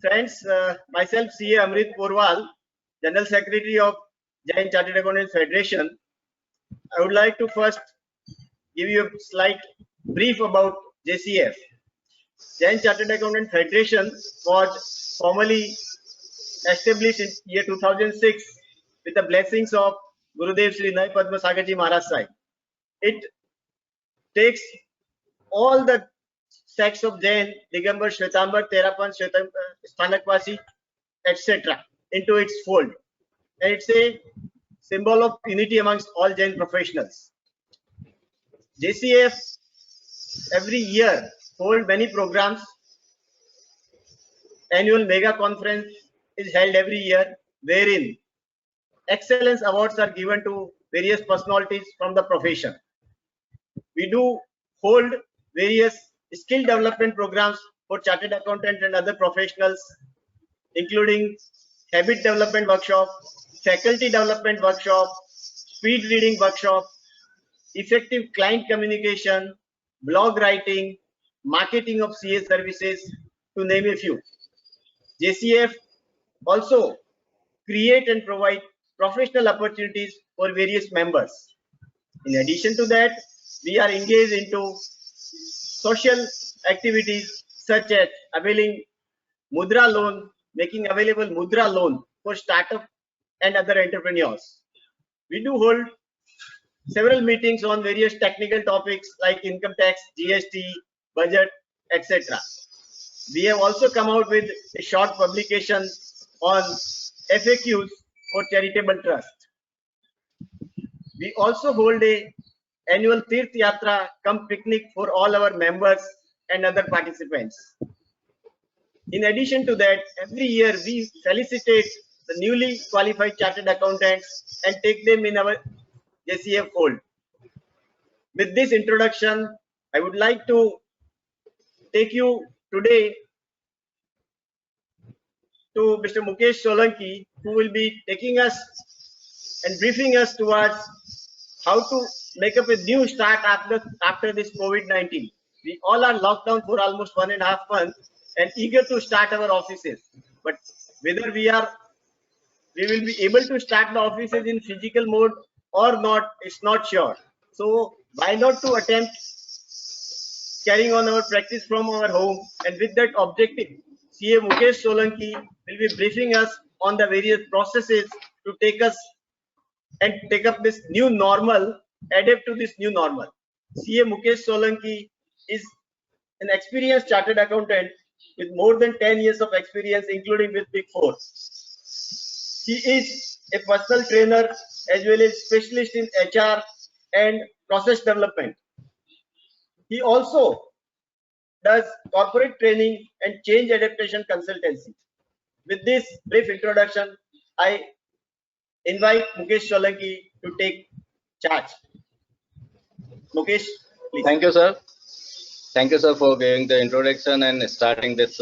Friends, myself CA Amrit Porwal, General Secretary of Jain Chartered Accountants Federation. I would like to first give you a slight brief about JCF. Jain Chartered Accountants Federation was formally established in year 2006 with the blessings of Gurudev Sri Nai Padma Sagarji Maharaj Sahib. It takes all the sects of Jain, Digambar, Shwetambar, Terapan, Sthanakvasi, etc. into its fold. And it's a symbol of unity amongst all Jain professionals. JCF every year hold many programs. Annual mega conference is held every year wherein excellence awards are given to various personalities from the profession. We do hold various skill development programs for chartered accountants and other professionals, including habit development workshop, faculty development workshop, speed reading workshop, effective client communication, blog writing, marketing of CA services, to name a few. JCF also create and provide professional opportunities for various members. In addition to that, we are engaged into social activities such as availing Mudra loan, making available Mudra loan for startup and other entrepreneurs. We do hold several meetings on various technical topics like income tax, GST, budget, etc. We have also come out with a short publication on FAQs for charitable trust. We also hold a annual Tirth Yatra cum picnic for all our members and other participants. In addition to that, every year we felicitate the newly qualified chartered accountants and take them in our JCF fold. With this introduction, I would like to take you today to Mr. Mukesh Solanki, who will be taking us and briefing us towards how to make up a new start after this COVID-19. We all are locked down for almost 1.5 months and eager to start our offices. But whether we will be able to start the offices in physical mode or not, it's not sure. So why not to attempt carrying on our practice from our home, and with that objective, CA Mukesh Solanki will be briefing us on the various processes to take us and take up this new normal, adapt to this new normal. CA Mukesh Solanki is an experienced chartered accountant with more than 10 years of experience, including with Big Four. He is a personal trainer as well as specialist in HR and process development. He also does corporate training and change adaptation consultancy. With this brief introduction, I invite Mukesh Solanki to take charge. Mukesh, please. Thank you, sir. Thank you, sir, for giving the introduction and starting this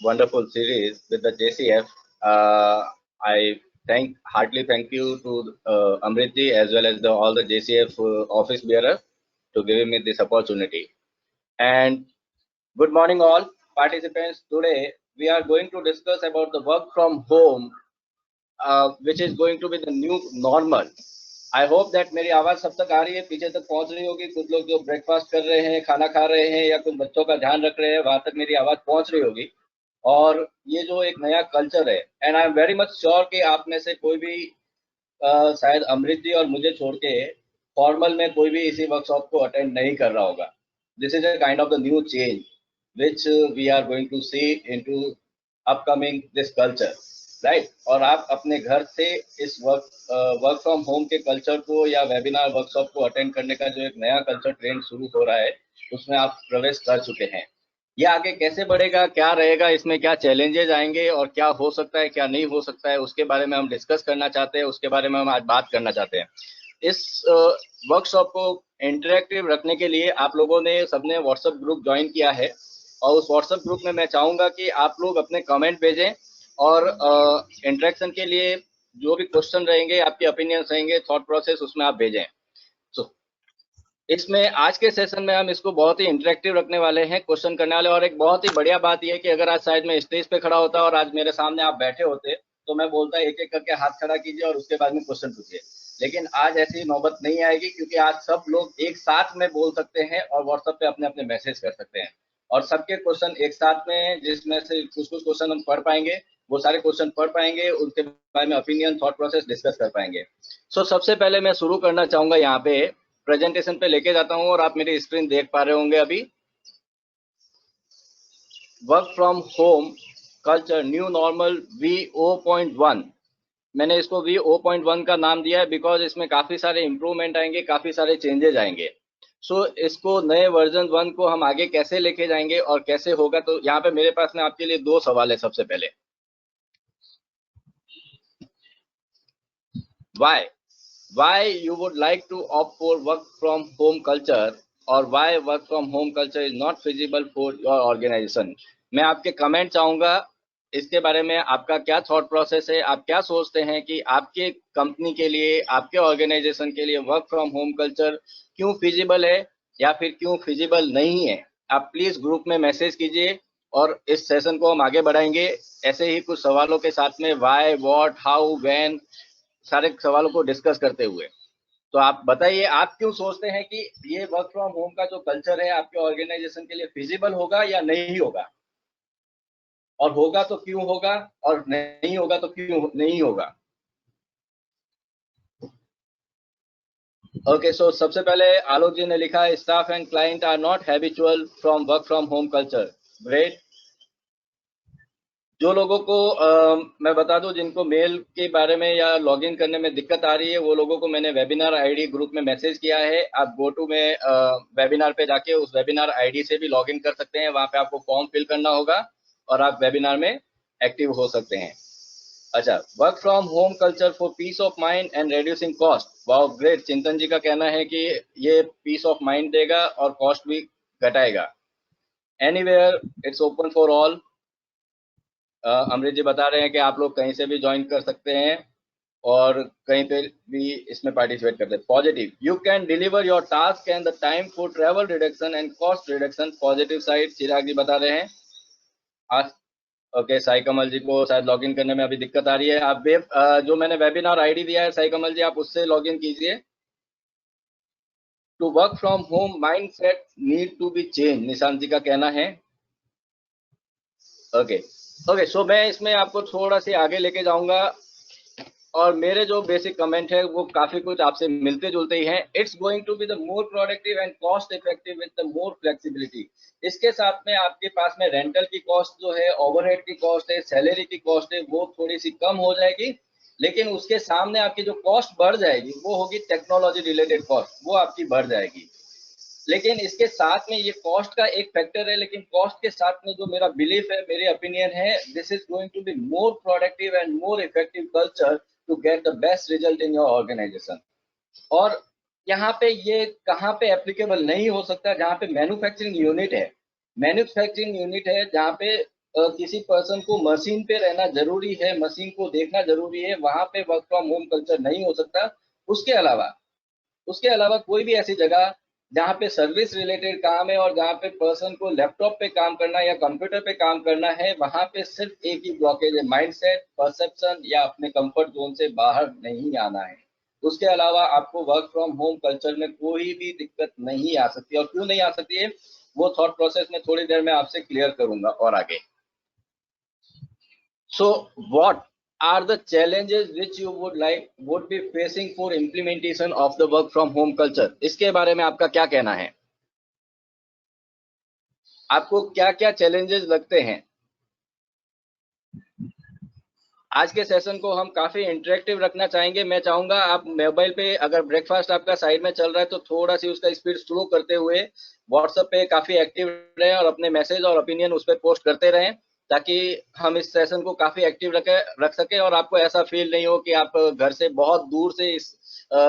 wonderful series with the JCF. I heartily thank you to Amritji as well as all the JCF office bearer to giving me this opportunity. And good morning, all participants. Today we are going to discuss about the work from home, which is going to be the new normal. I hope that मेरी आवाज सब तक आ रही है, पीछे तक पहुंच रही होगी. कुछ लोग जो ब्रेकफास्ट कर रहे हैं, खाना खा रहे हैं या कुछ बच्चों का ध्यान रख रहे हैं, वहां तक मेरी आवाज पहुंच रही होगी. और ये जो एक नया कल्चर है, and I am very much sure कि आप में से कोई भी शायद अमृत जी और मुझे छोड़ के फॉर्मल में कोई भी इसी वर्कशॉप को अटेंड नहीं कर रहा होगा. This is a kind of the new change which we are going to see into upcoming this culture, right. और आप अपने घर से इस वर्क फ्रॉम होम के कल्चर को या वेबिनार वर्कशॉप को अटेंड करने का जो एक नया कल्चर ट्रेंड शुरू हो रहा है, उसमें आप प्रवेश कर चुके हैं. ये आगे कैसे बढ़ेगा, क्या रहेगा, इसमें क्या चैलेंजेस आएंगे और क्या हो सकता है, क्या नहीं हो सकता है, उसके बारे में हम डिस्कस करना चाहते हैं. उसके बारे में हम आज बात करना चाहते हैं. इस वर्कशॉप को इंटरेक्टिव रखने के लिए आप लोगों ने सबने व्हाट्सएप ग्रुप ज्वाइन किया है, और उस व्हाट्सएप ग्रुप में मैं चाहूंगा कि आप लोग अपने कमेंट भेजें और इंटरेक्शन के लिए जो भी क्वेश्चन रहेंगे, आपके ओपिनियंस रहेंगे, थॉट प्रोसेस, उसमें आप भेजें. सो इसमें आज के सेशन में हम इसको बहुत ही इंटरेक्टिव रखने वाले हैं, क्वेश्चन करने वाले। और एक बहुत ही बढ़िया बात यह है कि अगर आज शायद मैं स्टेज पे खड़ा होता और आज मेरे सामने आप बैठे होते तो मैं बोलता एक एक करके हाथ खड़ा कीजिए और उसके बाद में क्वेश्चन पूछिए। लेकिन आज ऐसी नौबत नहीं आएगी, क्योंकि आज सब लोग एक साथ में बोल सकते हैं और व्हाट्सएप पे अपने अपने मैसेज कर सकते हैं, और सबके क्वेश्चन एक साथ में, जिसमें से कुछ कुछ क्वेश्चन हम पढ़ पाएंगे, वो सारे क्वेश्चन पढ़ पाएंगे, उनके बारे में ओपिनियन, थॉट प्रोसेस डिस्कस कर पाएंगे। सबसे पहले मैं शुरू करना चाहूंगा, यहाँ पे प्रेजेंटेशन पे लेके जाता हूं और आप मेरी स्क्रीन देख पा रहे होंगे अभी। Work from home culture new normal VO.1। मैंने इसको VO.1 का नाम दिया है बिकॉज इसमें काफी सारे इंप्रूवमेंट आएंगे, काफी सारे चेंजेज आएंगे। इसको नए वर्जन 1 को हम आगे कैसे लेके जाएंगे और कैसे होगा, तो यहाँ पे मेरे पास में आपके लिए दो सवाल है। सबसे पहले, why you would like to opt for work from home culture, और why work from home culture is not feasible for your organization। मैं आपके कमेंट चाहूंगा इसके बारे में। आपका क्या थॉट प्रोसेस है, आप क्या सोचते हैं कि आपके कंपनी के लिए, आपके ऑर्गेनाइजेशन के लिए वर्क फ्रॉम होम कल्चर क्यों फिजिबल है या फिर क्यों फिजिबल नहीं है। आप प्लीज ग्रुप में मैसेज कीजिए और इस सेशन को हम आगे बढ़ाएंगे ऐसे ही कुछ सवालों के साथ में, वाई, व्हाट, हाउ, व्हेन, सारे सवालों को डिस्कस करते हुए। तो आप बताइए, आप क्यों सोचते हैं कि ये वर्क फ्रॉम होम का जो कल्चर है आपके ऑर्गेनाइजेशन के लिए फिजिबल होगा या नहीं होगा, और होगा तो क्यों होगा, और नहीं होगा तो क्यों नहीं होगा। ओके, सो सबसे पहले आलोक जी ने लिखा है, staff and client are not habitual from work from home culture. Great. जो लोगों को मैं बता दूं, जिनको मेल के बारे में या लॉगिन करने में दिक्कत आ रही है, वो लोगों को मैंने वेबिनार आईडी ग्रुप में मैसेज किया है। आप गो टू में वेबिनार पे जाके उस वेबिनार आईडी से भी लॉगिन कर सकते हैं। वहां पे आपको फॉर्म फिल करना होगा और आप वेबिनार में एक्टिव हो सकते हैं। अच्छा, work from home culture for piece of mind and reducing cost. Wow, great. चिंतन जी का कहना है कि ये पीस ऑफ माइंड देगा और कॉस्ट भी घटाएगा। Anywhere it's open for all. Amrit ji बता रहे हैं कि आप लोग कहीं से भी ज्वाइन कर सकते हैं और कहीं पे भी इसमें पार्टिसिपेट करते हैं। Positive, you can deliver your task and the time for travel reduction and cost reduction. Positive side Chirag ji बता रहे हैं। आज ओके, साई कमल जी को शायद लॉगिन करने में अभी दिक्कत आ रही है। आप जो मैंने वेबिनार आईडी दिया है साई कमल जी, आप उससे लॉगिन कीजिए। To work from home mind set need to be change, Nishant ji का कहना है। ओके ओके, सो मैं इसमें आपको थोड़ा सी आगे लेके जाऊंगा और मेरे जो बेसिक कमेंट है वो काफी कुछ आपसे मिलते जुलते ही हैं। It's going to be the more productive and cost effective with the more flexibility. इसके साथ में आपके पास में रेंटल की कॉस्ट जो है, ओवरहेड की कॉस्ट है, सैलरी की कॉस्ट है, वो थोड़ी सी कम हो जाएगी। लेकिन उसके सामने आपकी जो कॉस्ट बढ़ जाएगी वो होगी टेक्नोलॉजी रिलेटेड कॉस्ट, वो आपकी बढ़ जाएगी। लेकिन इसके साथ में ये कॉस्ट का एक फैक्टर है, लेकिन कॉस्ट के साथ में जो मेरा बिलीफ है, मेरे ओपिनियन है, this is going to be more productive and more effective culture to get the best result in your organisation. और यहाँ पे ये कहाँ पे एप्लीकेबल नहीं हो सकता, जहाँ पे मैन्युफैक्चरिंग यूनिट है। मैन्युफैक्चरिंग यूनिट है जहाँ पे किसी पर्सन को मशीन पे रहना जरूरी है, मशीन को देखना जरूरी है, वहां पे वर्क फ्रॉम होम कल्चर नहीं हो सकता। उसके अलावा कोई भी ऐसी जगह जहाँ पे सर्विस रिलेटेड काम है और जहाँ पे पर्सन को लैपटॉप पे काम करना है या कंप्यूटर पे काम करना है, वहां पे सिर्फ एक ही ब्लॉकेज है, माइंडसेट, परसेप्शन या अपने कंफर्ट जोन से बाहर नहीं आना है। उसके अलावा आपको वर्क फ्रॉम होम कल्चर में कोई भी दिक्कत नहीं आ सकती, और क्यों नहीं आ सकती है वो थॉट प्रोसेस में थोड़ी देर में आपसे क्लियर करूंगा और आगे। So what are the challenges which you would be facing for implementation of the work from home culture? इसके बारे में आपका क्या कहना है? आपको क्या क्या चैलेंजेस लगते हैं? आज के सेशन को हम काफी इंटरेक्टिव रखना चाहेंगे। मैं चाहूंगा आप मोबाइल पे, अगर ब्रेकफास्ट आपका साइड में चल रहा है तो थोड़ा सी उसका स्पीड स्लो करते हुए व्हाट्सएप पे काफी एक्टिव रहें और अपने मैसेज और ओपिनियन उस पर पोस्ट करते रहें, ताकि हम इस सेशन को काफी एक्टिव रख सके और आपको ऐसा फील नहीं हो कि आप घर से बहुत दूर से इस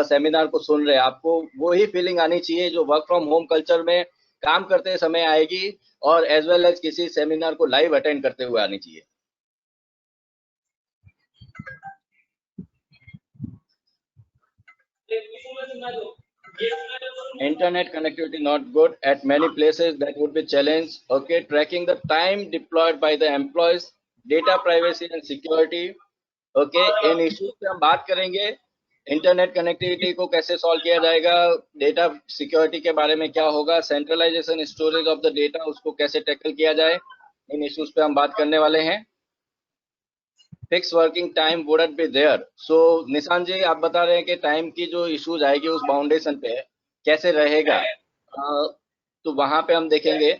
सेमिनार को सुन रहे हैं। आपको वही फीलिंग आनी चाहिए जो वर्क फ्रॉम होम कल्चर में काम करते समय आएगी, और एज वेल एज किसी सेमिनार को लाइव अटेंड करते हुए आनी चाहिए। Internet connectivity not good at many places, that would be challenge. Okay, tracking the time deployed by the employees, data privacy and security. Okay, in issues पे हम बात करेंगे। इंटरनेट कनेक्टिविटी को कैसे सॉल्व किया जाएगा, डेटा सिक्योरिटी के बारे में क्या होगा, centralisation storage of the data उसको कैसे टैकल किया जाए, इन इश्यूज पे हम बात करने वाले हैं। Fix working time wouldn't be there. So Nishan ji, आप बता रहे हैं कि टाइम की जो इश्यूज आएगी उस बाउंडेशन पे कैसे रहेगा, तो वहां पे हम देखेंगे,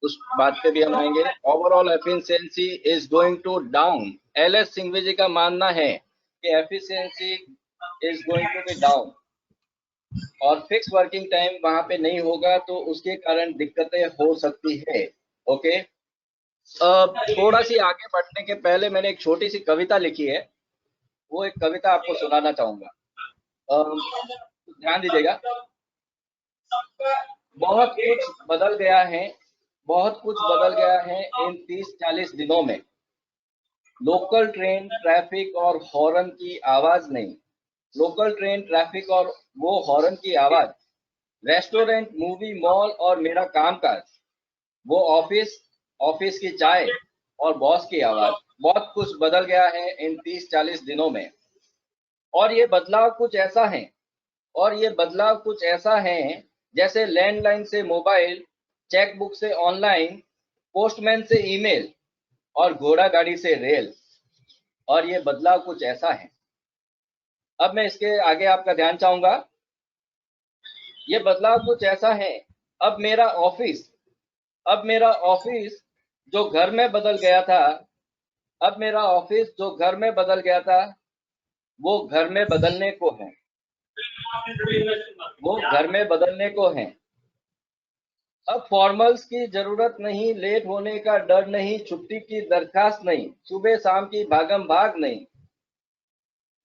उस बात पे भी हम आएंगे। Overall efficiency is going to down. LS Singhvi ji का मानना है कि efficiency is going to be down और फिक्स वर्किंग टाइम वहां पे नहीं होगा तो उसके कारण दिक्कतें हो सकती है। ओके, थोड़ा सी आगे बढ़ने के पहले मैंने एक छोटी सी कविता लिखी है, वो एक कविता आपको सुनाना चाहूंगा। ध्यान दीजिएगा। बहुत कुछ बदल गया है, बहुत कुछ बदल गया है इन 30-40 दिनों में। लोकल ट्रेन, ट्रैफिक और हॉर्न की आवाज नहीं, लोकल ट्रेन, ट्रैफिक और वो हॉर्न की आवाज, रेस्टोरेंट, मूवी, मॉल और मेरा कामकाज, वो ऑफिस, ऑफिस की चाय और बॉस की आवाज। बहुत कुछ बदल गया है इन 30-40 दिनों में। और ये बदलाव कुछ ऐसा है, और ये बदलाव कुछ ऐसा है जैसे लैंडलाइन से मोबाइल, चेकबुक से ऑनलाइन, पोस्टमैन से ईमेल और घोड़ा गाड़ी से रेल। और ये बदलाव कुछ ऐसा है। अब मैं इसके आगे आपका ध्यान चाहूंगा। ये बदलाव कुछ ऐसा है, अब मेरा ऑफिस, अब मेरा ऑफिस जो घर में बदल गया था, अब मेरा ऑफिस जो घर में बदल गया था, वो घर में बदलने को है, वो घर में बदलने को है। अब फॉर्मल्स की जरूरत नहीं, लेट होने का डर नहीं, छुट्टी की दरखास्त नहीं, सुबह शाम की भागम भाग नहीं।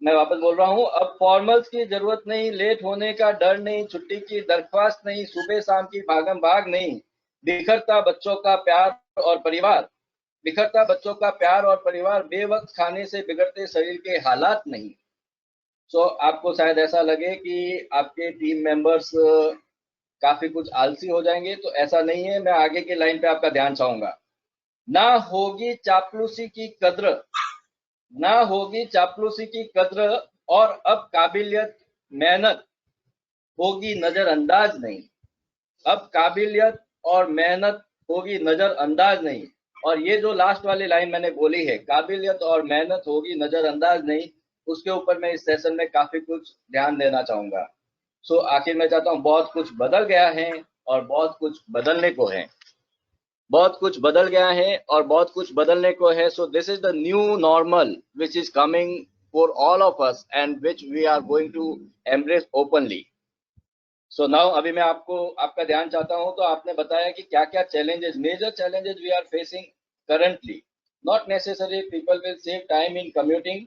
मैं वापस बोल रहा हूँ, अब फॉर्मल्स की जरूरत नहीं, लेट होने का डर नहीं, छुट्टी की दरख्वास्त नहीं, सुबह शाम की भागम भाग नहीं। बिखरता बच्चों का प्यार और परिवार, बिखरता बच्चों का प्यार और परिवार, बेवक्त खाने से बिगड़ते शरीर के हालात नहीं। सो आपको शायद ऐसा लगे कि आपके टीम मेंबर्स काफी कुछ आलसी हो जाएंगे, तो ऐसा नहीं है। मैं आगे के लाइन पे आपका ध्यान चाहूंगा। ना होगी चापलूसी की कद्र, ना होगी चापलूसी की कद्र, और अब काबिलियत, मेहनत होगी नजरअंदाज नहीं। अब काबिलियत और मेहनत होगी नजरअंदाज नहीं। और ये जो लास्ट वाली लाइन मैंने बोली है, काबिलियत और मेहनत होगी नजरअंदाज नहीं, उसके ऊपर मैं इस सेशन में काफी कुछ ध्यान देना चाहूंगा। सो आखिर मैं चाहता हूँ, बहुत कुछ बदल गया है और बहुत कुछ बदलने को है, बहुत कुछ बदल गया है और बहुत कुछ बदलने को है। So this is the new normal which is coming for all of us and which we are going to embrace openly. So now अभी मैं आपको आपका ध्यान चाहता हूं, तो आपने बताया कि क्या क्या challenges, major challenges we are facing currently. Not necessary people will save time in commuting,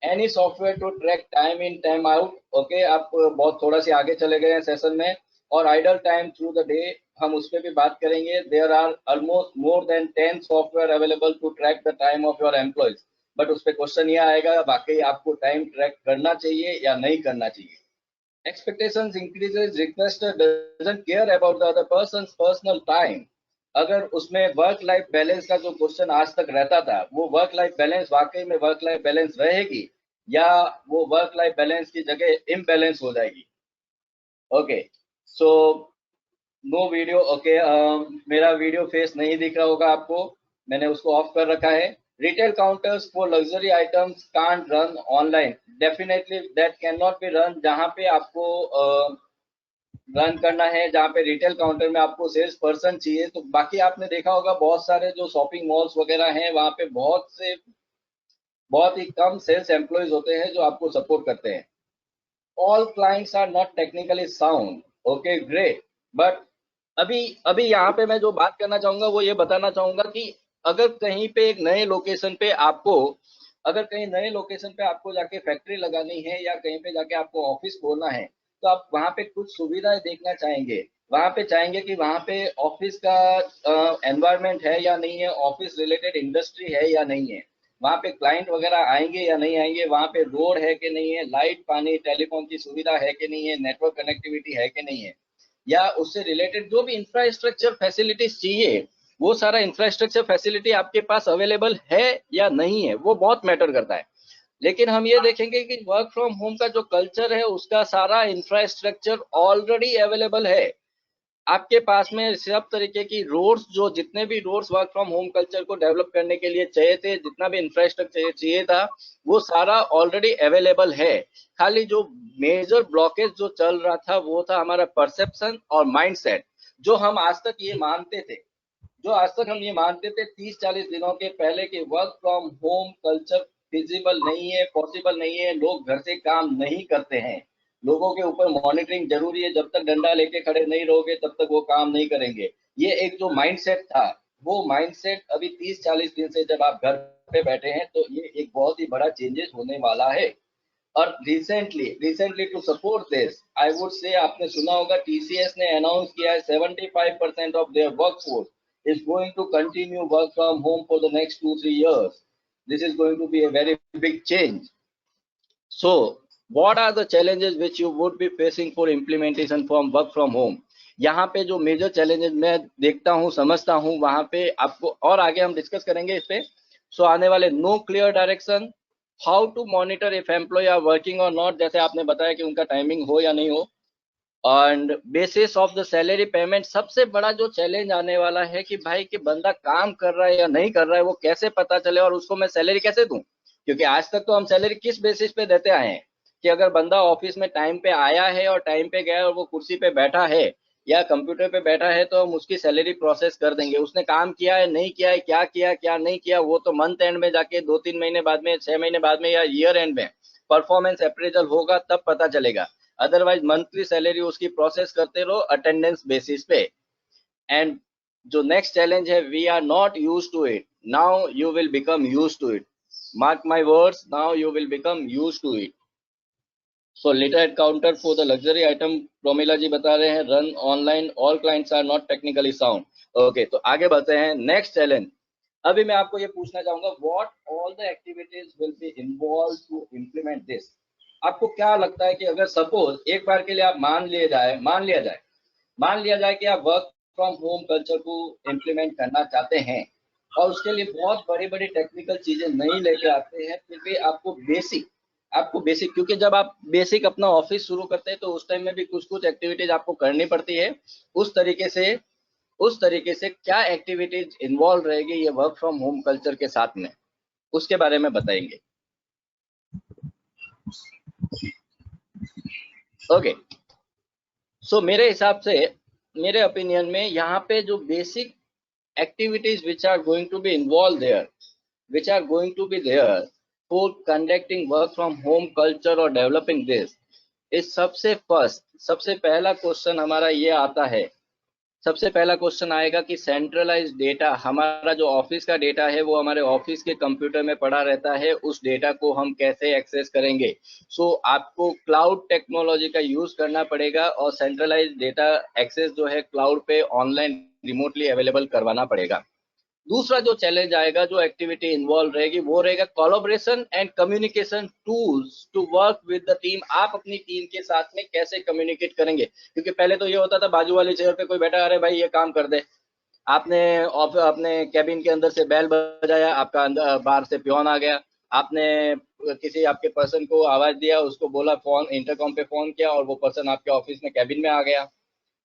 any software to track time in time out. Okay, आप बहुत थोड़ा सी आगे चले गए हैं सेशन में। और idle time through the day, हम उस पर भी बात करेंगे। There are almost more than 10 software available to track the time of your employees. But उस पर क्वेश्चन ये आएगा, वाकई आपको टाइम ट्रैक करना चाहिए या नहीं करना चाहिए। Expectations increases, requester doesn't care about the other person's personal time। अगर उसमें वर्क लाइफ बैलेंस का जो क्वेश्चन आज तक रहता था, वो वर्क लाइफ बैलेंस वाकई में वर्क लाइफ बैलेंस रहेगी या वो वर्क लाइफ बैलेंस की जगह इम्बैलेंस हो जाएगी। Okay, so no video. Okay, मेरा वीडियो फेस नहीं दिख रहा होगा आपको, मैंने उसको ऑफ कर रखा है। Retail counters for luxury items can't run online. Definitely that cannot be run। जहाँ पे आपको रन करना है, जहाँ पे रिटेल काउंटर में आपको सेल्स पर्सन चाहिए, तो बाकी आपने देखा होगा बहुत सारे जो शॉपिंग मॉल्स वगैरह हैं, वहाँ पे बहुत ही कम सेल्स एम्प्लॉयज होते हैं जो आपको सपोर्ट करते हैं। All clients are not technically sound. Okay, great. But अभी अभी यहाँ पे मैं जो बात करना चाहूंगा वो ये बताना चाहूंगा कि अगर कहीं पे एक नए लोकेशन पे आपको, अगर कहीं नए लोकेशन पे आपको जाके फैक्ट्री लगानी है या कहीं पे जाके आपको ऑफिस खोलना है, तो आप वहाँ पे कुछ सुविधाएं देखना चाहेंगे। वहाँ पे चाहेंगे कि वहाँ पे ऑफिस का एनवायरनमेंट है या नहीं है, ऑफिस रिलेटेड इंडस्ट्री है या नहीं है। वहाँ पे क्लाइंट वगैरह आएंगे या नहीं आएंगे, वहाँ पे रोड है कि नहीं है, लाइट पानी टेलीफोन की सुविधा है कि नहीं है, नेटवर्क कनेक्टिविटी है कि नहीं है, या उससे रिलेटेड जो भी इंफ्रास्ट्रक्चर फैसिलिटीज चाहिए वो सारा इंफ्रास्ट्रक्चर फैसिलिटी आपके पास अवेलेबल है या नहीं है, वो बहुत मैटर करता है। लेकिन हम ये देखेंगे कि वर्क फ्रॉम होम का जो कल्चर है उसका सारा इंफ्रास्ट्रक्चर ऑलरेडी अवेलेबल है आपके पास में। सब तरीके की रोड्स, जो जितने भी roads work from home culture को डेवलप करने के लिए चाहिए थे, जितना भी इंफ्रास्ट्रक्चर चाहिए था, वो सारा ऑलरेडी अवेलेबल है। खाली जो मेजर ब्लॉकेज जो चल रहा था वो था हमारा परसेप्शन और माइंडसेट। जो हम आज तक ये मानते थे, जो आज तक हम ये मानते थे 30-40 दिनों के पहले कि work from home culture feasible नहीं है, पॉसिबल नहीं है, लोग घर से काम नहीं करते हैं, लोगों के ऊपर मॉनिटरिंग जरूरी है, जब तक डंडा लेके खड़े नहीं रहोगे तब तक वो काम नहीं करेंगे, ये एक जो माइंडसेट था, वो माइंडसेट अभी 30-40 दिन से जब आप घर पे बैठे हैं तो ये एक बहुत ही बड़ा चेंजेस होने वाला है। और recently to support this I would say, आपने सुना होगा टीसीएस ने अनाउंस किया है 75% of their workforce is going to continue work from home for the next 2-3 years. This is going to be a very big change. So what are the challenges which you would be facing for implementation from work from home? यहाँ पे जो major challenges मैं देखता हूँ, समझता हूँ, वहां पे आपको और आगे हम डिस्कस करेंगे इस पे। सो आने वाले no clear direction, how to monitor if employ are working और नॉट, जैसे आपने बताया कि उनका टाइमिंग हो या नहीं हो, and bases of the salary payment. सबसे बड़ा जो चैलेंज आने वाला है कि भाई कि बंदा काम कर रहा है या नहीं कर रहा है वो कैसे पता चले और उसको मैं सैलरी कैसे दूं, क्योंकि आज तक तो हम सैलरी किस बेसिस पे देते आए हैं कि अगर बंदा ऑफिस में टाइम पे आया है और टाइम पे गया और वो कुर्सी पे बैठा है या कंप्यूटर पे बैठा है तो हम उसकी सैलरी प्रोसेस कर देंगे। उसने काम किया है नहीं किया है, क्या किया क्या नहीं किया, वो तो मंथ एंड में जाके 2-3 महीने बाद में, 6 महीने बाद में या ईयर एंड में परफॉर्मेंस अप्रेजल होगा तब पता चलेगा। अदरवाइज मंथली सैलरी उसकी प्रोसेस करते रहो अटेंडेंस बेसिस पे। एंड जो नेक्स्ट चैलेंज है, we are not use to it, now you will become use to it, mark my words, now you will become use to it. So later at counter for the luxury item, Promila ji बता रहे हैं run online, all clients are not technically sound. Okay, तो आगे बढ़ते हैं next challenge. अभी मैं आपको ये पूछना चाहूंगा, what all the activities will be involve to implement this. आपको क्या लगता है कि अगर सपोज एक बार के लिए आप मान लिया जाए कि आप वर्क फ्रॉम होम कल्चर को इम्प्लीमेंट करना चाहते हैं और उसके लिए बहुत बड़ी बड़ी टेक्निकल चीजें नहीं लेके आते हैं, फिर भी आपको बेसिक, क्योंकि जब आप बेसिक अपना ऑफिस शुरू करते हैं तो उस टाइम में भी कुछ कुछ एक्टिविटीज आपको करनी पड़ती है। उस तरीके से क्या एक्टिविटीज इन्वॉल्व रहेगी ये वर्क फ्रॉम होम कल्चर के साथ में, उसके बारे में बताएंगे। ओके, सो मेरे हिसाब से, मेरे ओपिनियन में यहाँ पे जो basic activities which are going to be involved there, which are going to be there for conducting work from home culture or developing this, is सबसे पहला क्वेश्चन हमारा ये आता है, सबसे पहला क्वेश्चन आएगा कि सेंट्रलाइज डेटा, हमारा जो ऑफिस का डेटा है वो हमारे ऑफिस के कंप्यूटर में पड़ा रहता है, उस डेटा को हम कैसे एक्सेस करेंगे। सो आपको क्लाउड टेक्नोलॉजी का यूज करना पड़ेगा और सेंट्रलाइज डेटा एक्सेस जो है क्लाउड पे ऑनलाइन रिमोटली अवेलेबल करवाना पड़ेगा। दूसरा जो चैलेंज आएगा, जो एक्टिविटी इन्वॉल्व रहेगी, वो रहेगा collaboration and communication tools to work with the team. आप अपनी टीम के साथ में कैसे कम्युनिकेट करेंगे, क्योंकि पहले तो ये होता था बाजू वाले चेयर पे कोई बैठा, अरे भाई ये काम कर दे, आपने अपने कैबिन के अंदर से बेल बजाया, आपका अंदर बाहर से पियोन आ गया, आपने किसी आपके पर्सन को आवाज दिया, उसको बोला, फोन इंटरकॉम पे फोन किया और वो पर्सन आपके ऑफिस में कैबिन में आ गया।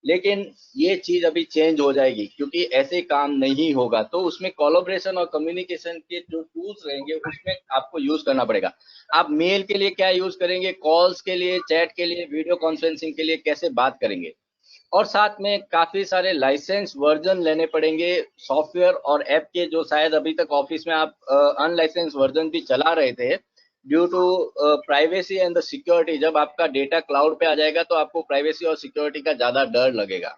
लेकिन ये चीज अभी चेंज हो जाएगी क्योंकि ऐसे काम नहीं होगा, तो उसमें कोलैबोरेशन और कम्युनिकेशन के जो टूल्स रहेंगे उसमें आपको यूज करना पड़ेगा। आप मेल के लिए क्या यूज करेंगे, कॉल्स के लिए, चैट के लिए, वीडियो कॉन्फ्रेंसिंग के लिए कैसे बात करेंगे, और साथ में काफी सारे लाइसेंस वर्जन लेने पड़ेंगे सॉफ्टवेयर और ऐप के, जो शायद अभी तक ऑफिस में आप अनलाइसेंस वर्जन भी चला रहे थे due to privacy and the security. जब आपका डेटा क्लाउड पे आ जाएगा तो आपको प्राइवेसी और सिक्योरिटी का ज्यादा डर लगेगा।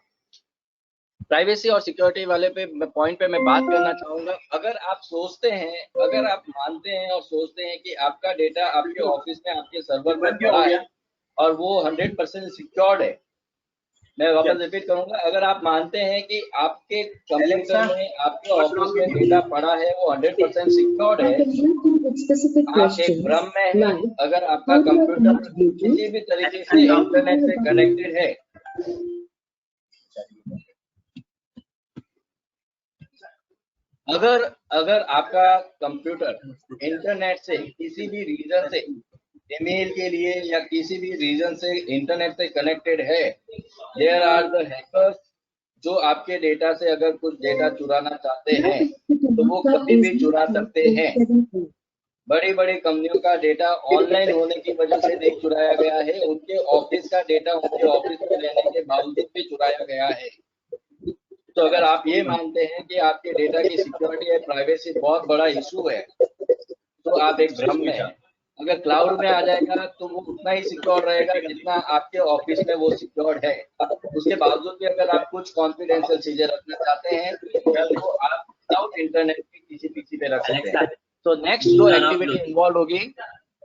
प्राइवेसी और सिक्योरिटी वाले पॉइंट पे मैं बात करना चाहूंगा। अगर आप सोचते हैं, अगर आप मानते हैं और सोचते हैं कि आपका डेटा आपके ऑफिस में आपके सर्वर पर पड़ा है और वो 100% सिक्योर्ड है, मैं वापस रिपीट करूंगा, अगर आप मानते हैं कि आपके कंप्यूटर में, आपके ऑफिस में डेटा पड़ा है, वो 100% सिक्योर्ड है, आप एक भ्रम में हैं। अगर आपका कंप्यूटर किसी भी तरीके से इंटरनेट से कनेक्टेड है, अगर आपका कंप्यूटर इंटरनेट से किसी भी रीजन से ईमेल के लिए या किसी भी रीजन से इंटरनेट से कनेक्टेड है, देयर आर द हैकर्स जो आपके डेटा से अगर कुछ डेटा चुराना चाहते हैं तो वो कभी भी चुरा सकते हैं। बड़ी बड़ी कंपनियों का डेटा ऑनलाइन होने की वजह से नहीं चुराया गया है, उनके ऑफिस का डेटा उनके ऑफिस में रहने के बावजूद भी चुराया गया है। तो अगर आप ये मानते हैं कि आपके डेटा की सिक्योरिटी या प्राइवेसी बहुत बड़ा इशू है, तो आप एक भ्रम में हैं। अगर क्लाउड में आ जाएगा तो वो उतना ही सिक्योर रहेगा जितना आपके ऑफिस में वो सिक्योर है। उसके बावजूद भी अगर आप कुछ कॉन्फिडेंशियल चीजें रखना चाहते हैं तो आप विदाउट इंटरनेट की किसी पीसी पे रख सकते हैं। तो नेक्स्ट जो एक्टिविटी इन्वॉल्व होगी,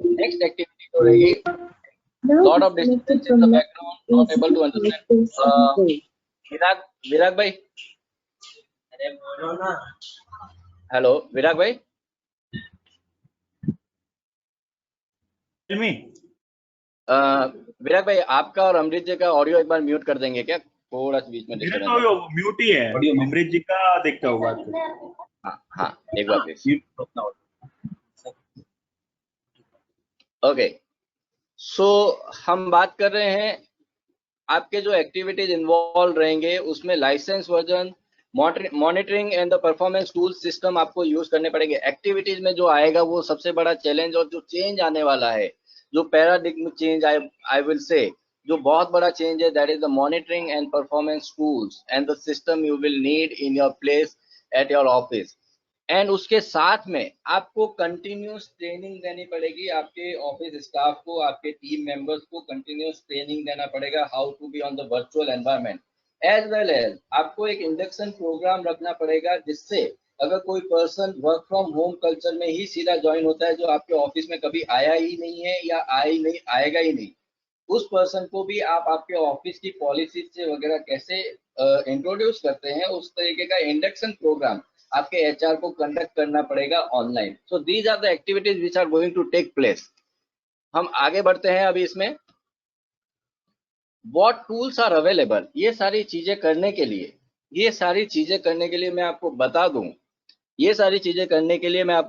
नेक्स्ट एक्टिविटी जो रहेगी, lot of disturbance in the background, not able to understand. Virag भाई, अरे बोलो ना। हेलो विराग भाई। विराग भाई, आपका और अमृत जी का ऑडियो एक बार म्यूट कर देंगे क्या? थोड़ा सा बीच में डिस्टर्बेंस है। म्यूट ही है, अमृत जी का देखता होगा। हाँ, एक बार प्लीज। ओके, सो हम बात कर रहे हैं आपके जो एक्टिविटीज इन्वॉल्व रहेंगे उसमें licence version, monitoring and the performance tool system आपको यूज करने पड़ेंगे। एक्टिविटीज में जो आएगा वो सबसे बड़ा चैलेंज और जो चेंज आने वाला है, जो पैराडिग्म चेंज आई विल से, जो बहुत बड़ा चेंज है, that is the monitoring and performance tools and the system you will need in your place at your office. And उसके साथ में आपको कंटिन्यूस ट्रेनिंग देनी पड़ेगी, आपके ऑफिस स्टाफ को, आपके टीम मेंबर्स को कंटिन्यूस ट्रेनिंग देना पड़ेगा how to be on the virtual environment. As well as आपको एक इंडक्शन प्रोग्राम रखना पड़ेगा, जिससे अगर कोई person work from home culture में ही सीधा ज्वाइन होता है, जो आपके ऑफिस में कभी आया ही नहीं है या आएगा ही नहीं, उस पर्सन को भी आप आपके ऑफिस की पॉलिसी से वगैरह कैसे इंट्रोड्यूस करते हैं, उस तरीके का इंडक्शन प्रोग्राम आपके एचआर को कंडक्ट करना पड़ेगा online. So these are the activities which are going to take place. हम आगे बढ़ते हैं अभी इसमें। व्हाट टूल्स आर अवेलेबल, ये सारी चीजें करने के लिए, मैं आपको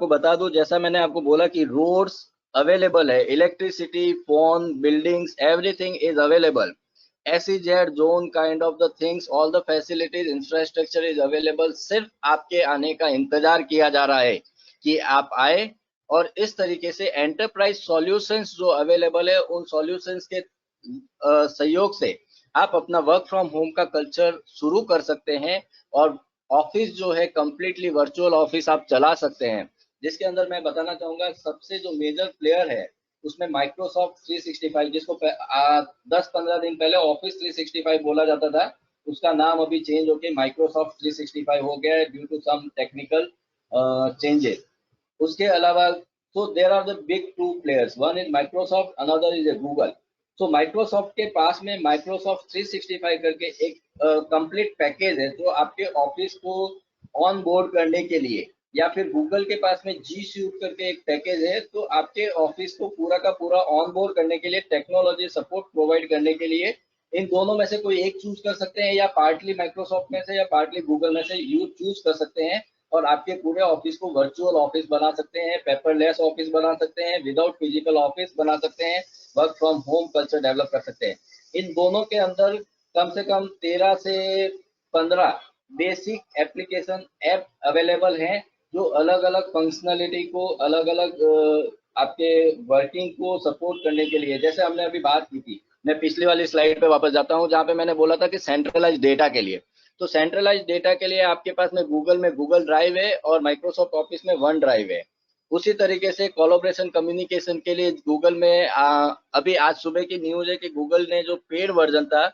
बता दूं, जैसा मैंने आपको बोला कि रोड्स अवेलेबल है, electricity, phone, buildings, everything is available. SEZ zone kind of the things, all the facilities, infrastructure is available। सिर्फ आपके आने का इंतजार किया जा रहा है कि आप आए, और इस तरीके से एंटरप्राइज सॉल्यूशंस जो अवेलेबल है, उन सॉल्यूशंस के सहयोग से आप अपना वर्क फ्रॉम होम का कल्चर शुरू कर सकते हैं, और ऑफिस जो है कंप्लीटली वर्चुअल ऑफिस आप चला सकते हैं। जिसके अंदर मैं बताना चाहूंगा सबसे जो मेजर प्लेयर है उसमें माइक्रोसॉफ्ट 365, जिसको 10-15 दिन पहले ऑफिस 365 बोला जाता था, उसका नाम अभी चेंज होकर माइक्रोसॉफ्ट 365 हो गया है due to some technical changes. उसके अलावा so there are the big two players, one is Microsoft, another is a Google। so Microsoft के पास में Microsoft 365 करके एक कंप्लीट पैकेज है जो आपके ऑफिस को ऑन बोर्ड करने के लिए, या फिर गूगल के पास में G Suite करके एक पैकेज है, तो आपके ऑफिस को पूरा का पूरा ऑन बोर्ड करने के लिए, टेक्नोलॉजी सपोर्ट प्रोवाइड करने के लिए इन दोनों में से कोई एक चूज कर सकते हैं, या पार्टली माइक्रोसॉफ्ट में से या पार्टली गूगल में से यू चूज कर सकते हैं, और आपके पूरे ऑफिस को वर्चुअल ऑफिस बना सकते हैं, पेपरलेस ऑफिस बना सकते हैं, विदाउट फिजिकल ऑफिस बना सकते हैं, work from home culture develop कर सकते हैं। इन दोनों के अंदर कम से कम 13 से 15 बेसिक एप्लीकेशन ऐप अवेलेबल हैं, जो अलग अलग फंक्शनलिटी को, अलग अलग आपके वर्किंग को सपोर्ट करने के लिए, जैसे हमने अभी बात की थी, मैं पिछली वाली स्लाइड पे वापस जाता हूं जहां पे मैंने बोला था कि सेंट्रलाइज डेटा के लिए, तो सेंट्रलाइज डेटा के लिए आपके पास में गूगल ड्राइव है और माइक्रोसॉफ्ट ऑफिस में वन ड्राइव है। उसी तरीके से कोलैबोरेशन कम्युनिकेशन के लिए गूगल में अभी आज सुबह की न्यूज है कि गूगल ने जो पेड वर्जन था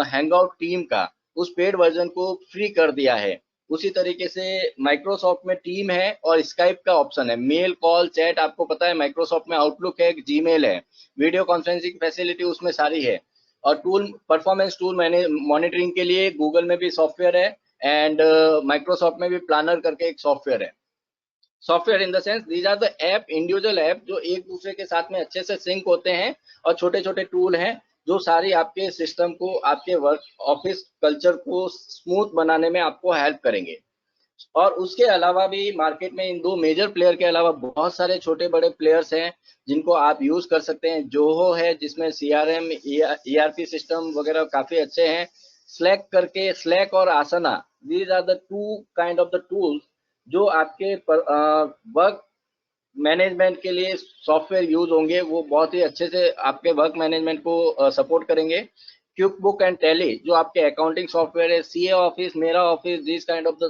हैंगआउट टीम का, उस पेड वर्जन को फ्री कर दिया है। उसी तरीके से माइक्रोसॉफ्ट में टीम है और स्काइप का ऑप्शन है, मेल, कॉल, चैट, आपको पता है माइक्रोसॉफ्ट में आउटलुक है, जीमेल है, वीडियो कॉन्फ्रेंसिंग फैसिलिटी उसमें सारी है। और टूल परफॉर्मेंस टूल मॉनिटरिंग के लिए गूगल में भी सॉफ्टवेयर है एंड माइक्रोसॉफ्ट में भी प्लानर करके एक सॉफ्टवेयर है। Software in the sense these are the app, individual app जो एक दूसरे के साथ में अच्छे से सिंक होते हैं, और छोटे छोटे टूल हैं जो सारी आपके सिस्टम को, आपके वर्क ऑफिस कल्चर को स्मूथ बनाने में आपको हेल्प करेंगे। और उसके अलावा भी मार्केट में इन दो मेजर प्लेयर के अलावा बहुत सारे छोटे बड़े प्लेयर्स हैं जिनको आप यूज कर सकते हैं। जोहो है जिसमें CRM ERP सिस्टम वगैरह काफी अच्छे हैं। स्लैक करके, स्लैक और Asana, these are the two kind of the tools जो आपके वर्क मैनेजमेंट के लिए सॉफ्टवेयर यूज होंगे, वो बहुत ही अच्छे से आपके वर्क मैनेजमेंट को सपोर्ट करेंगे। क्विक बुक एंड टैली जो आपके अकाउंटिंग सॉफ्टवेयर है, CA ऑफिस, मेरा office, this kind of the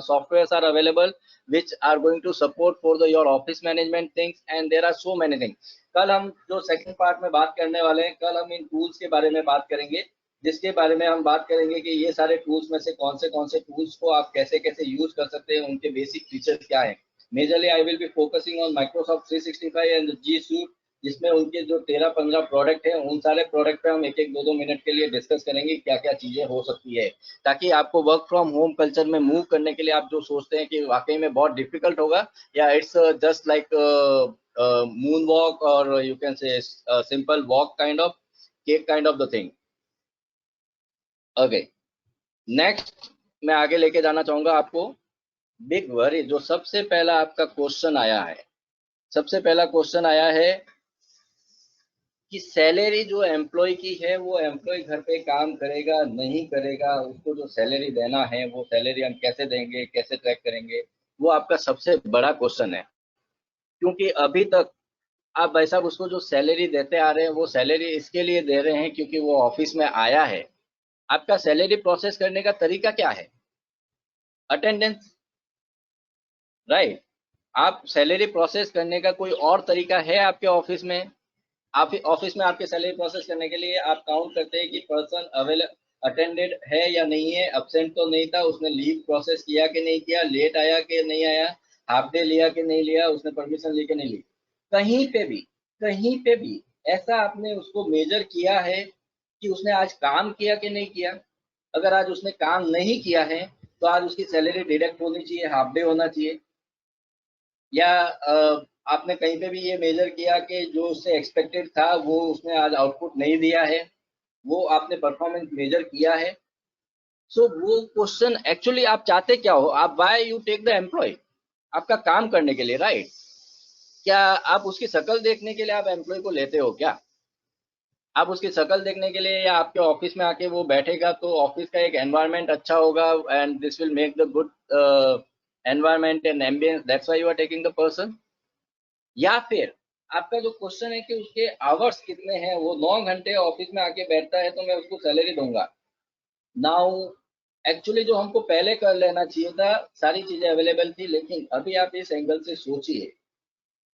softwares are available which are going to support for the your office management things, and there are so many things। कल हम जो second part में बात करने वाले हैं, कल हम इन टूल्स के बारे में बात करेंगे, जिसके बारे में हम बात करेंगे कि ये सारे टूल्स में से कौन से टूल्स को आप कैसे कैसे यूज कर सकते हैं, उनके बेसिक फीचर्स क्या है। Majorly I will be focusing on Microsoft 365 and G suite, जिसमें उनके जो 13-15 प्रोडक्ट हैं, उन सारे प्रोडक्ट पे हम 1-1, 2-2 मिनट के लिए डिस्कस करेंगे क्या क्या चीजें हो सकती है, ताकि आपको वर्क फ्रॉम होम कल्चर में मूव करने के लिए आप जो सोचते हैं कि वाकई में बहुत डिफिकल्ट होगा, या it's just like moon walk और you can say simple walk kind of cake kind of the thing. Okay, next मैं आगे लेके जाना चाहूंगा आपको बिग वरी। जो सबसे पहला आपका क्वेश्चन आया है, सबसे पहला क्वेश्चन आया है कि सैलरी जो एम्प्लॉय की है, वो एम्प्लॉय घर पे काम करेगा नहीं करेगा, उसको जो सैलरी देना है वो सैलरी हम कैसे देंगे, कैसे ट्रैक करेंगे, वो आपका सबसे बड़ा क्वेश्चन है। क्योंकि अभी तक आप भाई साहब उसको जो सैलरी देते आ रहे हैं, वो सैलरी इसके लिए दे रहे हैं क्योंकि वो ऑफिस में आया है। आपका सैलरी प्रोसेस करने का तरीका क्या है? Attendance, right. आप सैलरी प्रोसेस करने का कोई और तरीका है आपके ऑफिस में? आप ऑफिस में आपके सैलरी प्रोसेस करने के लिए आप काउंट करते हैं कि पर्सन अटेंडेड है या नहीं है, एब्सेंट तो नहीं था, उसने लीव प्रोसेस किया कि नहीं किया, लेट आया कि नहीं आया, हाफ डे लिया कि नहीं लिया, उसने परमिशन ली कि नहीं ली। कहीं पे भी ऐसा आपने उसको मेजर किया है कि उसने आज काम किया कि नहीं किया? अगर आज उसने काम नहीं किया है तो आज उसकी सैलरी डिडक्ट होनी चाहिए, हाफ डे होना चाहिए। या आपने कहीं पे भी ये मेजर किया कि जो उससे एक्सपेक्टेड था वो उसने आज आउटपुट नहीं दिया है, वो आपने परफॉर्मेंस मेजर किया है। सो वो क्वेश्चन एक्चुअली आप चाहते क्या हो? आप why you take the employee? आपका काम करने के लिए, राइट? क्या आप उसकी शक्ल देखने के लिए आप एम्प्लॉय को लेते हो क्या? आप उसकी शक्ल देखने के लिए, या आपके ऑफिस में आके वो बैठेगा तो ऑफिस का एक एनवायरनमेंट अच्छा होगा and this will make the good environment and ambience, that's why you are taking the person? या फिर आपका जो क्वेश्चन है कि उसके आवर्स कितने हैं, वो 9 घंटे ऑफिस में आके बैठता है तो मैं उसको सैलरी दूंगा। नाउ एक्चुअली जो हमको पहले कर लेना चाहिए था, सारी चीजें अवेलेबल थी, लेकिन अभी आप इस एंगल से सोचिए,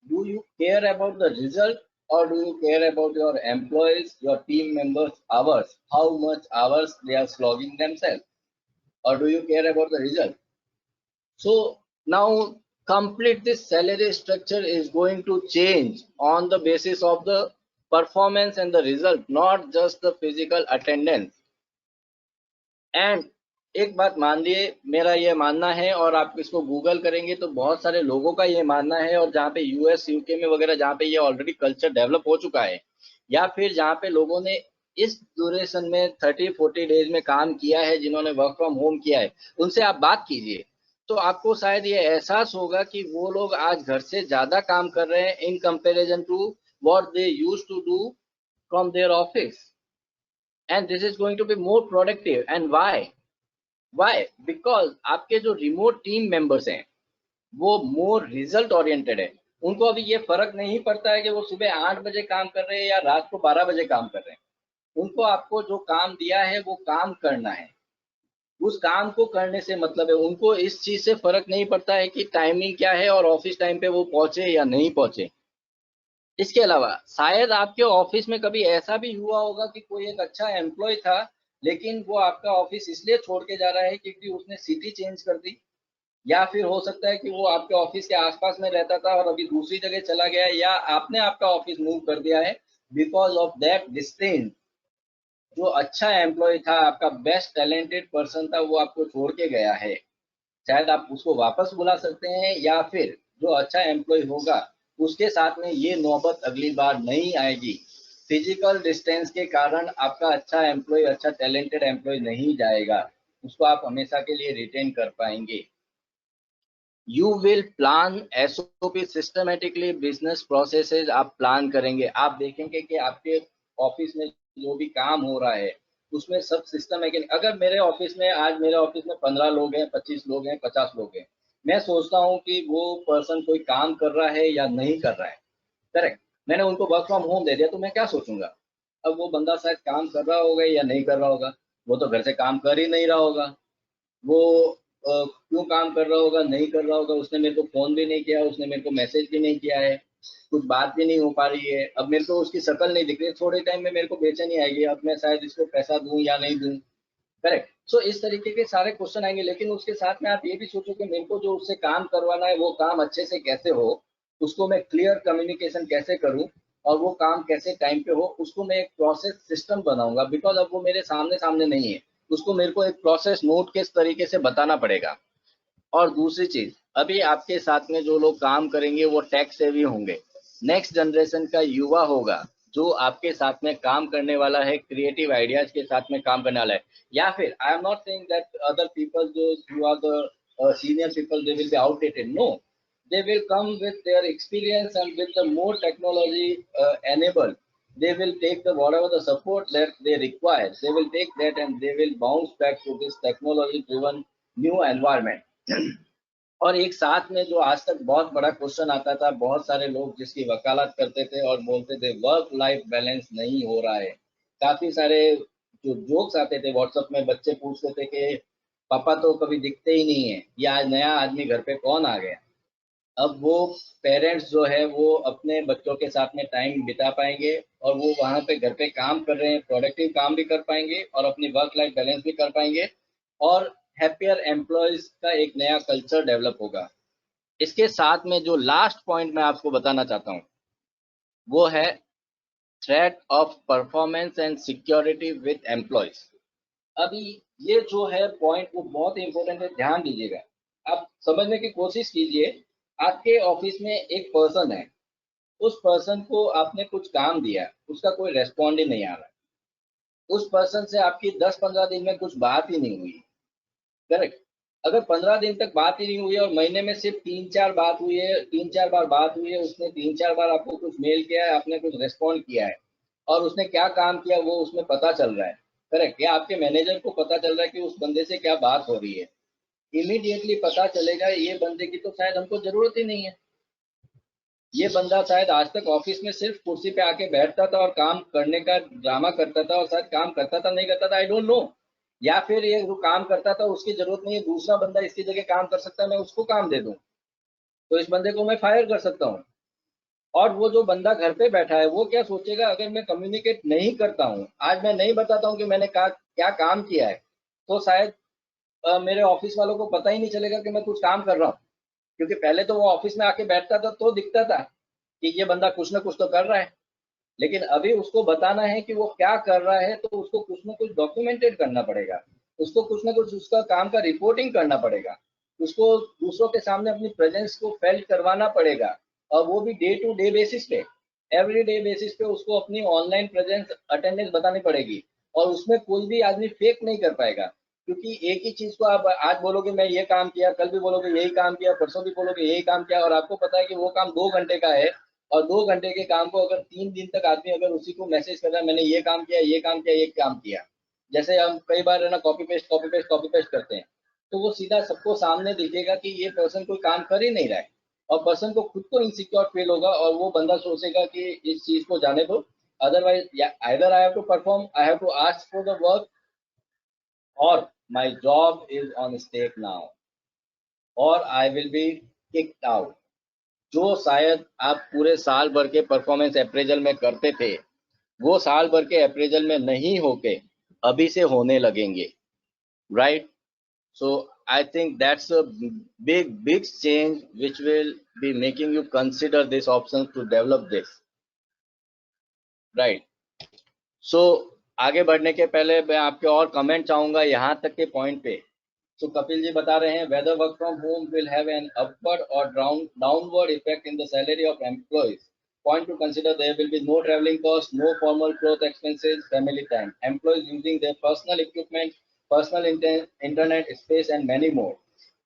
do you care about the result or do you care about your employees, your team members hours, how much hours they are slogging themselves, or do you care about the result? So now complete this salary structure is going to change on the basis of the performance and the result, not just the physical attendance। and एक बात मान लिए, मेरा ये मानना है, और आप इसको गूगल करेंगे तो बहुत सारे लोगों का ये मानना है, और जहाँ पे US UK में वगैरह जहाँ पे ये ऑलरेडी कल्चर डेवलप हो चुका है, या फिर जहाँ पे लोगों ने इस ड्यूरेशन में 30-40 डेज में काम किया है, जिन्होंने वर्क फ्रॉम होम किया है, उनसे आप बात कीजिए तो आपको शायद ये एहसास होगा कि वो लोग आज घर से ज्यादा काम कर रहे हैं in comparison to what they used to do from their office, and this is going to be more productive. And why? Because आपके जो रिमोट टीम मेंबर्स हैं वो मोर रिजल्ट ओरिएंटेड है। उनको अभी ये फर्क नहीं पड़ता है कि वो सुबह 8 बजे काम कर रहे हैं या रात को 12 बजे काम कर रहे हैं। उनको आपको जो काम दिया है वो काम करना है, उस काम को करने से मतलब है। उनको इस चीज से फर्क नहीं पड़ता है कि टाइमिंग क्या है और ऑफिस टाइम पे वो पहुंचे या नहीं पहुंचे। इसके अलावा शायद आपके ऑफिस में कभी ऐसा भी हुआ होगा कि कोई एक अच्छा एम्प्लॉय था, लेकिन वो आपका ऑफिस इसलिए छोड़ के जा रहा है क्योंकि उसने सिटी चेंज कर दी, या फिर हो सकता है कि वो आपके ऑफिस के आसपास में रहता था और अभी दूसरी जगह चला गया है, या आपने आपका ऑफिस मूव कर दिया है बिकॉज ऑफ दैट डिस्टेंस। जो अच्छा एम्प्लॉय था, आपका बेस्ट टैलेंटेड पर्सन था, वो आपको छोड़ के गया है, शायद आप उसको वापस बुला सकते हैं, या फिर जो अच्छा एम्प्लॉय होगा उसके साथ में ये नौबत अगली बार नहीं आएगी। फिजिकल डिस्टेंस के कारण आपका अच्छा एम्प्लॉय, अच्छा टैलेंटेड एम्प्लॉय नहीं जाएगा, उसको आप हमेशा के लिए रिटेन कर पाएंगे। You will plan SOP, systematically business processes आप प्लान करेंगे। आप देखेंगे कि आपके ऑफिस में जो भी काम हो रहा है उसमें सब सिस्टम है कि अगर मेरे ऑफिस में, आज मेरे ऑफिस में 15 लोग हैं, 25 लोग हैं, 50 लोग हैं, मैं सोचता हूँ कि वो पर्सन कोई काम कर रहा है या नहीं कर रहा है, करेक्ट, मैंने उनको वर्क फ्रॉम होम दे दिया, तो मैं क्या सोचूंगा, अब वो बंदा शायद काम कर रहा होगा या नहीं कर रहा होगा, वो तो घर से काम कर ही नहीं रहा होगा, वो क्यों काम कर रहा होगा, नहीं कर रहा होगा, उसने मेरे को फोन भी नहीं किया, उसने मेरे को मैसेज भी नहीं किया है, कुछ बात भी नहीं हो पा रही है, अब मेरे को उसकी शक्ल नहीं दिख रही, थोड़े टाइम में मेरे को बेचैनी आएगी, अब मैं शायद इसको पैसा दूं या नहीं दूं, करेक्ट। सो इस तरीके के सारे क्वेश्चन आएंगे, लेकिन उसके साथ में आप ये भी सोचो कि मेरे को जो उससे काम करवाना है वो काम अच्छे से कैसे हो, उसको मैं क्लियर कम्युनिकेशन कैसे करूं, और वो काम कैसे टाइम पे हो, उसको मैं एक प्रोसेस सिस्टम बनाऊंगा, बिकॉज अब वो मेरे सामने सामने नहीं है, उसको मेरे को एक प्रोसेस नोट के तरीके से बताना पड़ेगा। और दूसरी चीज, अभी आपके साथ में जो लोग काम करेंगे वो टेक सेवी होंगे, नेक्स्ट जनरेशन का युवा होगा जो आपके साथ में काम करने वाला है, क्रिएटिव आइडियाज के साथ में काम करने वाला है। या फिर I am not saying that other people जो you are the senior people they will be outdated, no, they will come with their experience and with the more technology enabled, they will take the whatever the support that they require, they will take that and they will bounce back to this technology driven new environment। और एक साथ में जो आज तक बहुत बड़ा question आता था, बहुत सारे लोग जिसकी वकालत करते थे और बोलते थे वर्क लाइफ बैलेंस नहीं हो रहा है, काफी सारे जो जोक्स आते थे व्हाट्सएप में, बच्चे पूछते थे कि पापा तो कभी दिखते ही नहीं है, ये आज नया आदमी घर पे कौन आ गया। अब वो पेरेंट्स जो है वो अपने बच्चों के साथ में टाइम बिता पाएंगे, और वो वहाँ पे घर पे काम कर रहे हैं, प्रोडक्टिव काम भी कर पाएंगे और अपनी वर्क लाइफ बैलेंस भी कर पाएंगे, और हैप्पियर एम्प्लॉयज का एक नया कल्चर डेवलप होगा। इसके साथ में जो लास्ट पॉइंट मैं आपको बताना चाहता हूँ वो है threat of performance and security with employees. अभी ये जो है पॉइंट वो बहुत इंपॉर्टेंट है, ध्यान दीजिएगा, आप समझने की कोशिश कीजिए। आपके ऑफिस में एक पर्सन है, उस पर्सन को आपने कुछ काम दिया, उसका कोई रेस्पॉन्ड ही नहीं आ रहा है, उस पर्सन से आपकी 10-15 दिन में कुछ बात ही नहीं हुई, करेक्ट। अगर 15 दिन तक बात ही नहीं हुई और महीने में सिर्फ 3-4 बात हुई है, 3-4 बार बात हुई है, उसने 3-4 बार आपको कुछ मेल किया है, आपने कुछ रेस्पॉन्ड किया है, और उसने क्या काम किया वो उसमें पता चल रहा है, करेक्ट, या आपके मैनेजर को पता चल रहा है कि उस बंदे से क्या बात हो रही है, इमीडिएटली पता चलेगा ये बंदे की तो शायद हमको जरूरत ही नहीं है, ये बंदा शायद आज तक ऑफिस में सिर्फ कुर्सी पे आके बैठता था और काम करने का ड्रामा करता था, और शायद काम करता था नहीं करता था, आई डोंट नो, या फिर ये जो काम करता था उसकी जरूरत नहीं है, दूसरा बंदा इसकी जगह काम कर सकता है, मैं उसको काम दे दूं, तो इस बंदे को मैं फायर कर सकता हूँ। और वो जो बंदा घर पे बैठा है वो क्या सोचेगा, अगर मैं कम्युनिकेट नहीं करता हूँ, आज मैं नहीं बताता हूँ कि मैंने क्या काम किया है, तो शायद मेरे ऑफिस वालों को पता ही नहीं चलेगा कि मैं कुछ काम कर रहा हूँ, क्योंकि पहले तो वो ऑफिस में आके बैठता था तो दिखता था कि ये बंदा कुछ ना कुछ तो कर रहा है, लेकिन अभी उसको बताना है कि वो क्या कर रहा है, तो उसको कुछ ना कुछ डॉक्यूमेंटेड करना पड़ेगा, उसको कुछ ना कुछ उसका काम का रिपोर्टिंग करना पड़ेगा, उसको दूसरों के सामने अपनी प्रेजेंस को फेल्ट करवाना पड़ेगा, और वो भी डे टू डे बेसिस पे, एवरी डे बेसिस पे उसको अपनी ऑनलाइन प्रेजेंस अटेंडेंस बतानी पड़ेगी, और उसमें कोई भी आदमी फेक नहीं कर पाएगा, क्योंकि एक ही चीज को आप आज बोलोगे मैं ये काम किया, कल भी बोलोगे यही काम किया, परसों भी बोलोगे यही काम किया, और आपको पता है कि वो काम 2 घंटे का है, और 2 घंटे के काम को अगर 3 दिन तक आदमी अगर उसी को मैसेज कर रहा है मैंने ये काम किया, ये काम किया, ये काम किया, जैसे हम कई बार है ना copy paste copy paste copy paste करते हैं, तो वो सीधा सबको सामने दिखेगा कि ये पर्सन कोई काम कर ही नहीं रहा है, और पर्सन को खुद को इनसिक्योर फील होगा, और वो बंदा सोचेगा कि इस चीज को जाने दो, otherwise either I have to perform, I have to ask for the work, और my job is on stake now, और I will be kicked out. जो शायद आप पूरे साल भर के परफॉर्मेंस अप्रेजल में करते थे, वो साल भर के अप्रेजल में नहीं होके अभी से होने लगेंगे, right. So I think that's a big change which will be making you consider this option to develop this, right. So आगे बढ़ने के पहले मैं आपके और कमेंट चाहूंगा यहाँ तक के पॉइंट पे। तो कपिल जी बता रहे हैं whether work from home will have an upward or downward effect in the salary of employees. Point to consider: there will be no traveling costs, no formal clothes expenses, family time, employees using their personal equipment, personal internet space and many more.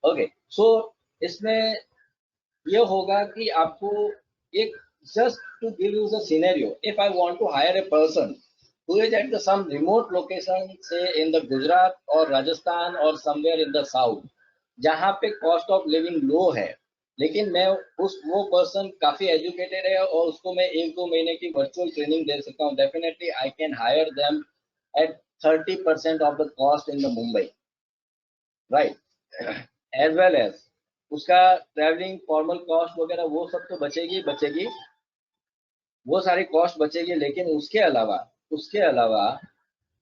Okay, so इसमें ये होगा कि आपको एक just to give you the scenario, if I want to hire a person who is at some remote location, say in the Gujarat or Rajasthan or somewhere in the south, जहाँ पे cost of living low है, लेकिन मैं वो person काफी educated है और उसको मैं 1-2 महीने की वर्चुअल ट्रेनिंग दे सकता हूँ, definitely I can hire them at 30% off the cost in the Mumbai, right, as well as उसका ट्रैवलिंग फॉर्मल कॉस्ट वगैरह वो सब तो बचेगी, वो सारी कॉस्ट बचेगी। लेकिन उसके अलावा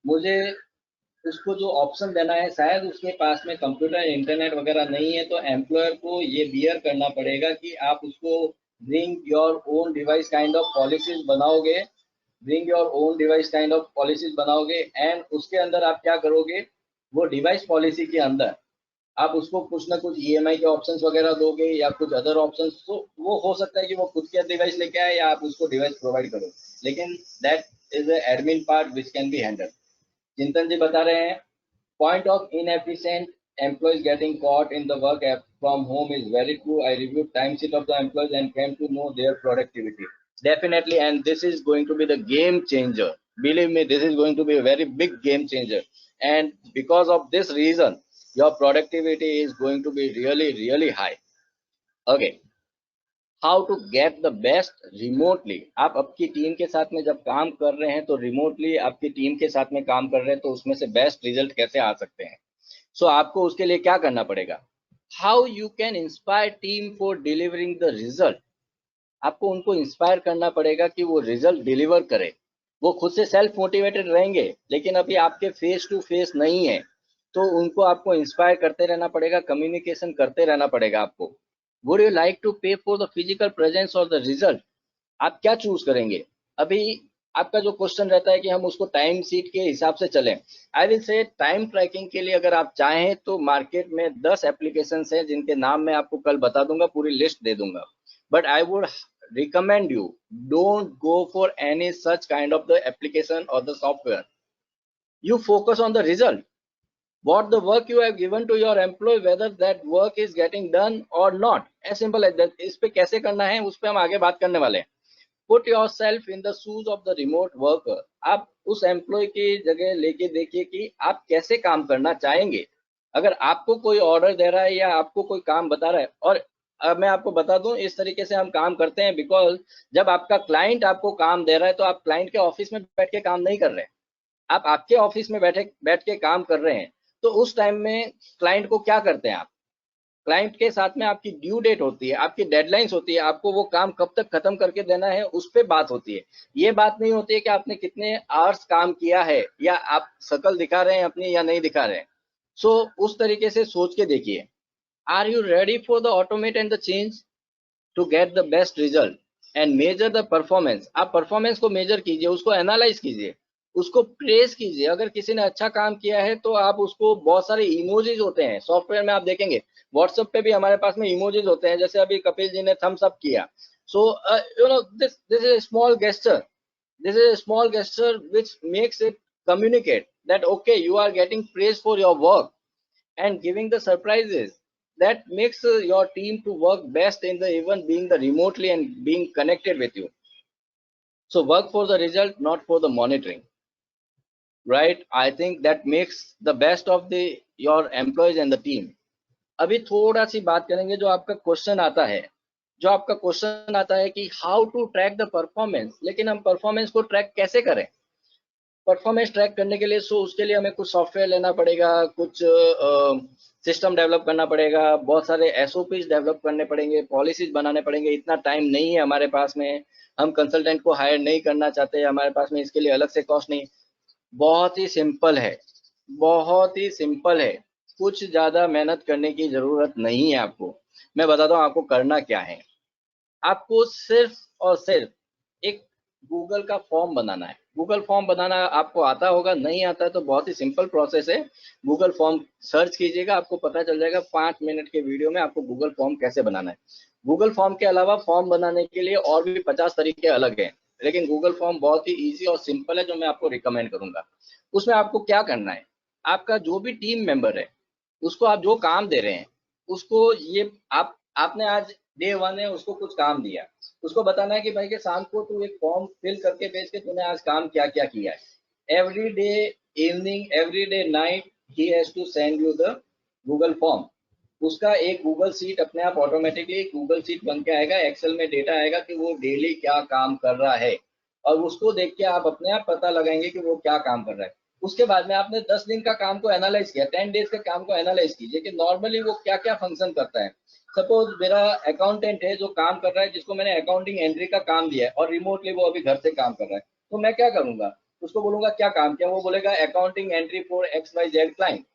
मुझे उसको जो ऑप्शन देना है, शायद उसके पास में कंप्यूटर इंटरनेट वगैरह नहीं है, तो एम्प्लॉयर को ये बियर करना पड़ेगा कि आप उसको bring your own device kind of policies बनाओगे एंड उसके अंदर आप क्या करोगे, वो डिवाइस पॉलिसी के अंदर आप उसको कुछ ना कुछ ईएमआई के ऑप्शंस वगैरह दोगे या कुछ अदर ऑप्शंस, तो वो हो सकता है कि वो खुद के डिवाइस लेके आए या आप उसको डिवाइस प्रोवाइड करो, लेकिन that is the admin part which can be handle. चिंतन जी बता रहे हैं point of inefficient employees getting caught in the work from home is very true. I reviewed time sheet of the employees and came to know their productivity. Definitely, and this is going to be the game changer. Believe me, this is going to be a very big game changer. And because of this reason, your productivity is going to be really, really high. Okay. How to get the best remotely. आप आपकी team के साथ में जब काम कर रहे हैं तो रिमोटली आपकी टीम के साथ में काम कर रहे हैं तो उसमें से बेस्ट रिजल्ट कैसे आ सकते हैं। सो आपको उसके लिए क्या करना पड़ेगा, how you can inspire team for delivering the result. आपको उनको इंस्पायर करना पड़ेगा कि वो रिजल्ट डिलीवर करे। वो खुद से सेल्फ मोटिवेटेड रहेंगे लेकिन अभी आपके फेस टू फेस नहीं है, तो उनको आपको इंस्पायर करते रहना पड़ेगा, कम्युनिकेशन करते रहना पड़ेगा आपको। वुड यू लाइक टू पे फॉर द फिजिकल प्रेजेंस और द रिजल्ट, आप क्या चूज करेंगे। अभी आपका जो क्वेश्चन रहता है कि हम उसको टाइम सीट के हिसाब से चलें, I will say time tracking के लिए अगर आप चाहें तो मार्केट में 10 एप्लीकेशन हैं जिनके नाम मैं आपको कल बता दूंगा, पूरी लिस्ट दे दूंगा, but I would recommend you don't go for any such kind of the application or the software. You focus on the result, what the work you have given to your employee, whether that work is getting done or not, as simple as that। इस पे कैसे करना है उस पे हम आगे बात करने वाले हैं। Put yourself in the shoes of the remote worker, आप उस एम्प्लॉय की जगह लेके देखिए कि आप कैसे काम करना चाहेंगे। अगर आपको कोई ऑर्डर दे रहा है या आपको कोई काम बता रहा है, और अब मैं आपको बता दूं इस तरीके से हम काम करते हैं, बिकॉज जब आपका क्लाइंट आपको काम दे रहा है तो आप क्लाइंट के ऑफिस में बैठ के काम नहीं कर रहे हैं, आप आपके ऑफिस में बैठ के काम कर रहे हैं। तो उस टाइम में क्लाइंट को क्या करते हैं आप, क्लाइंट के साथ में आपकी ड्यू डेट होती है, आपकी डेडलाइंस होती है, आपको वो काम कब तक खत्म करके देना है उस पर बात होती है। ये बात नहीं होती है कि आपने कितने आवर्स काम किया है या आप शकल दिखा रहे हैं अपनी या नहीं दिखा रहे हैं। सो उस तरीके से सोच के देखिए, are you ready for the automate and the change to get the best result and measure the performance. आप परफॉर्मेंस को मेजर कीजिए, उसको एनालाइज कीजिए, उसको प्रेस कीजिए। अगर किसी ने अच्छा काम किया है तो आप उसको, बहुत सारे इमोजीज होते हैं सॉफ्टवेयर में, आप देखेंगे व्हाट्सएप पे भी हमारे पास में इमोजीज होते हैं, जैसे अभी कपिल जी ने थम्स अप किया। So you know this is a small gesture, this is a small gesture which makes it communicate that okay, you are getting praise for your work and giving the surprises that makes your team to work best in the even being the remotely and being connected with you. So work for the result, not for the monitoring, right? I think that makes the best of the your employees and the team. अभी थोड़ा सी बात करेंगे जो आपका question आता है, कि how to track the performance. लेकिन हम परफॉर्मेंस को ट्रैक कैसे करें, परफॉर्मेंस ट्रैक करने के लिए उसके लिए हमें कुछ सॉफ्टवेयर लेना पड़ेगा, कुछ सिस्टम डेवलप करना पड़ेगा, बहुत सारे एसओपीज डेवलप करने पड़ेंगे, पॉलिसीज बनाने पड़ेंगे। इतना टाइम नहीं है हमारे पास में, हम कंसल्टेंट को हायर नहीं करना चाहते, हमारे पास में इसके लिए अलग से कॉस्ट नहीं। बहुत ही सिंपल है, बहुत ही सिंपल है, कुछ ज्यादा मेहनत करने की जरूरत नहीं है आपको। मैं बताता हूँ आपको करना क्या है। आपको सिर्फ और सिर्फ एक गूगल का फॉर्म बनाना है, गूगल फॉर्म बनाना आपको आता होगा, नहीं आता तो बहुत ही सिंपल प्रोसेस है। गूगल फॉर्म सर्च कीजिएगा, आपको पता चल जाएगा 5 मिनट के वीडियो में आपको गूगल फॉर्म कैसे बनाना है। गूगल फॉर्म के अलावा फॉर्म बनाने के लिए और भी 50 तरीके अलग हैं, लेकिन गूगल फॉर्म बहुत ही ईजी और सिंपल है, जो मैं आपको रिकमेंड करूंगा। उसमें आपको क्या करना है, आपका जो भी टीम मेंबर है उसको आप जो काम दे रहे हैं उसको, ये आपने आज डे 1 है, उसको कुछ काम दिया, उसको बताना है कि भाई के शाम को तू एक फॉर्म फिल करके भेज के तूने आज काम क्या क्या किया है। Every day evening, every day night he has to send you the Google form. उसका एक गूगल सीट अपने आप ऑटोमेटिकली गूगल सीट बन के आएगा, एक्सेल में डेटा आएगा कि वो डेली क्या काम कर रहा है, और उसको देख के आप अपने आप पता लगाएंगे कि वो क्या काम कर रहा है। उसके बाद में आपने 10 दिन का काम को एनालाइज किया, 10 डेज का काम को एनालाइज कीजिए कि नॉर्मली वो क्या क्या फंक्शन करता है। सपोज मेरा अकाउंटेंट है जो काम कर रहा है, जिसको मैंने अकाउंटिंग एंट्री का काम दिया है और रिमोटली वो अभी घर से काम कर रहा है, तो मैं क्या करूंगा, उसको बोलूंगा क्या काम किया, वो बोलेगा accounting entry for XYZ client.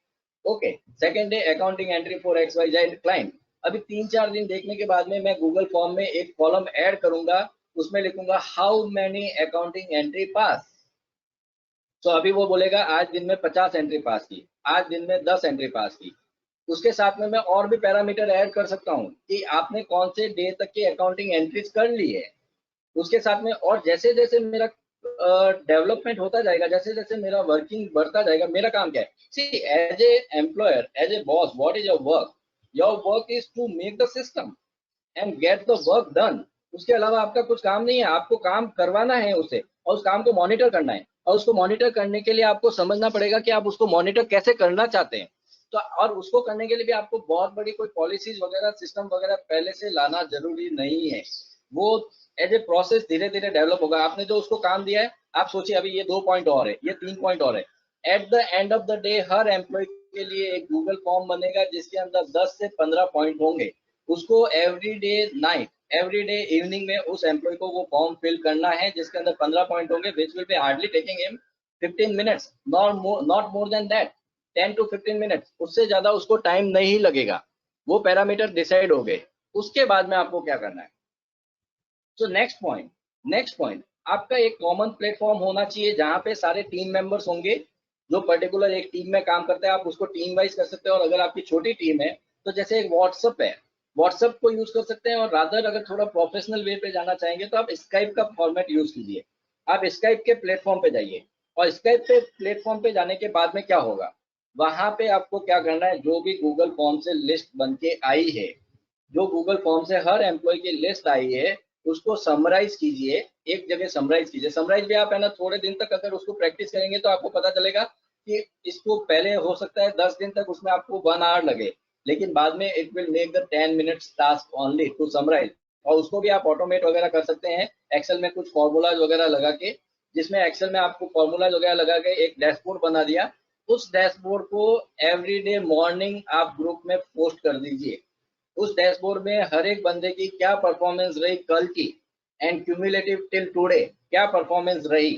Okay, second day accounting entry for XYZ client. अभी 3-4 दिन देखने के बाद में मैं गूगल फॉर्म में एक कॉलम ऐड करूंगा, उसमें लिखूंगा हाउ मैनी अकाउंटिंग एंट्री पास। तो अभी वो बोलेगा आज दिन में 50 एंट्री पास की, आज दिन में 10 एंट्री पास की। उसके साथ में मैं और भी पैरामीटर ऐड कर सकता हूँ कि आपने कौन से डे तक की अकाउंटिंग एंट्रीज कर ली है। उसके साथ में और जैसे जैसे मेरा डेवलपमेंट होता जाएगा, जैसे जैसे मेरा वर्किंग बढ़ता जाएगा, मेरा काम क्या है, see as a employer, as a boss, what is your work? Your work is to make the system and get the work done. उसके अलावा आपका कुछ काम नहीं है, आपको काम करवाना है उसे, और उस काम को मॉनिटर करना है, और उसको मॉनिटर करने के लिए आपको समझना पड़ेगा कि आप उसको मॉनिटर कैसे करना चाहते हैं। तो और उसको करने के लिए भी आपको बहुत बड़ी कोई पॉलिसीज वगैरह, सिस्टम वगैरह पहले से लाना जरूरी नहीं है। वो एज ए प्रोसेस धीरे धीरे डेवलप होगा। आपने जो उसको काम दिया है, आप सोचिए अभी ये 2 पॉइंट और है, ये 3 पॉइंट और है। At the end of the day हर एम्प्लॉय के लिए एक गूगल फॉर्म बनेगा जिसके अंदर 10 से 15 पॉइंट होंगे। उसको every day night, every day evening में उस एम्प्लॉय को वो फॉर्म फिल करना है, जिसके अंदर 15 पॉइंट होंगे, which will be hardly taking him 15 minutes, not more than that, 10 to 15 minutes, उससे ज्यादा उसको टाइम नहीं लगेगा। वो पैरामीटर डिसाइड हो गए। उसके बाद में आपको क्या करना है, तो नेक्स्ट पॉइंट आपका एक कॉमन प्लेटफॉर्म होना चाहिए जहां पे सारे टीम मेंबर्स होंगे जो पर्टिकुलर एक टीम में काम करते हैं। आप उसको टीम वाइज कर सकते हैं, और अगर आपकी छोटी टीम है तो जैसे एक व्हाट्सएप है, व्हाट्सएप को यूज कर सकते हैं, और रादर अगर थोड़ा प्रोफेशनल वे पे जाना चाहेंगे तो आप स्काइप का फॉर्मेट यूज कीजिए। आप स्काइप के प्लेटफॉर्म पे जाइए, और स्काइप पे प्लेटफॉर्म पे जाने के बाद में क्या होगा, वहां पे आपको क्या करना है, जो भी गूगल फॉर्म से लिस्ट बन के आई है, जो गूगल फॉर्म से हर एम्प्लॉय की लिस्ट आई है, उसको समराइज कीजिए, एक जगह समराइज कीजिए। समराइज भी आप है ना थोड़े दिन तक अगर उसको प्रैक्टिस करेंगे तो आपको पता चलेगा कि इसको पहले हो सकता है 10 दिन तक उसमें आपको 1 आवर लगे, लेकिन बाद में it will make the 10 minutes task only to summarise. और उसको भी आप ऑटोमेट वगैरह कर सकते हैं एक्सेल में कुछ फॉर्मूलाज वगैरह लगा के, जिसमें एक्सेल में आपको फॉर्मूलाज वगैरह लगा के एक डैशबोर्ड बना दिया। उस डैशबोर्ड को एवरी डे मॉर्निंग आप ग्रुप में पोस्ट कर दीजिए। उस डैशबोर्ड में हर एक बंदे की क्या परफॉर्मेंस रही कल की, एंड क्यूमुलेटिव टिल टुडे क्या परफॉर्मेंस रही,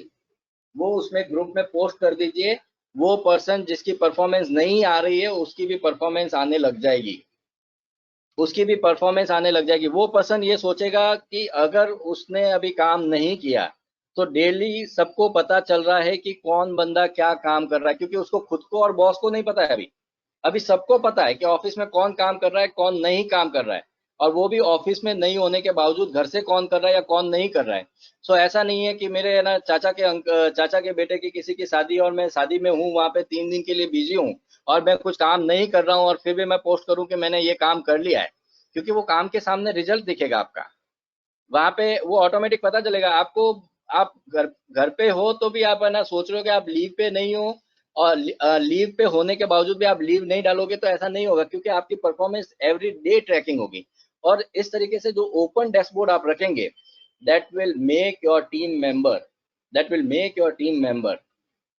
वो उसमें ग्रुप में पोस्ट कर दीजिए। वो पर्सन जिसकी परफॉर्मेंस नहीं आ रही है उसकी भी परफॉर्मेंस आने लग जाएगी, उसकी भी परफॉर्मेंस आने लग जाएगी। वो पर्सन ये सोचेगा कि अगर उसने अभी काम नहीं किया तो डेली सबको पता चल रहा है कि कौन बंदा क्या काम कर रहा है, क्योंकि उसको खुद को और बॉस को नहीं पता है। अभी सबको पता है कि ऑफिस में कौन काम कर रहा है, कौन नहीं काम कर रहा है, और वो भी ऑफिस में नहीं होने के बावजूद घर से कौन कर रहा है या कौन नहीं कर रहा है। सो ऐसा नहीं है कि मेरे है ना चाचा के बेटे की किसी की शादी और मैं शादी में हूँ, वहां पे 3 दिन के लिए बिजी हूँ और मैं कुछ काम नहीं कर रहा हूँ और फिर भी मैं पोस्ट करूँ कि मैंने ये काम कर लिया है, क्योंकि वो काम के सामने रिजल्ट दिखेगा आपका, वहां पे वो ऑटोमेटिक पता चलेगा आपको। आप घर घर पे हो तो भी आप है ना सोच रहे हो कि आप लीव पे नहीं हो, और लीव पे होने के बावजूद भी आप लीव नहीं डालोगे तो ऐसा नहीं होगा, क्योंकि आपकी परफॉर्मेंस एवरी डे ट्रैकिंग होगी। और इस तरीके से जो ओपन डैशबोर्ड आप रखेंगे, that will make your team member, that will make your team member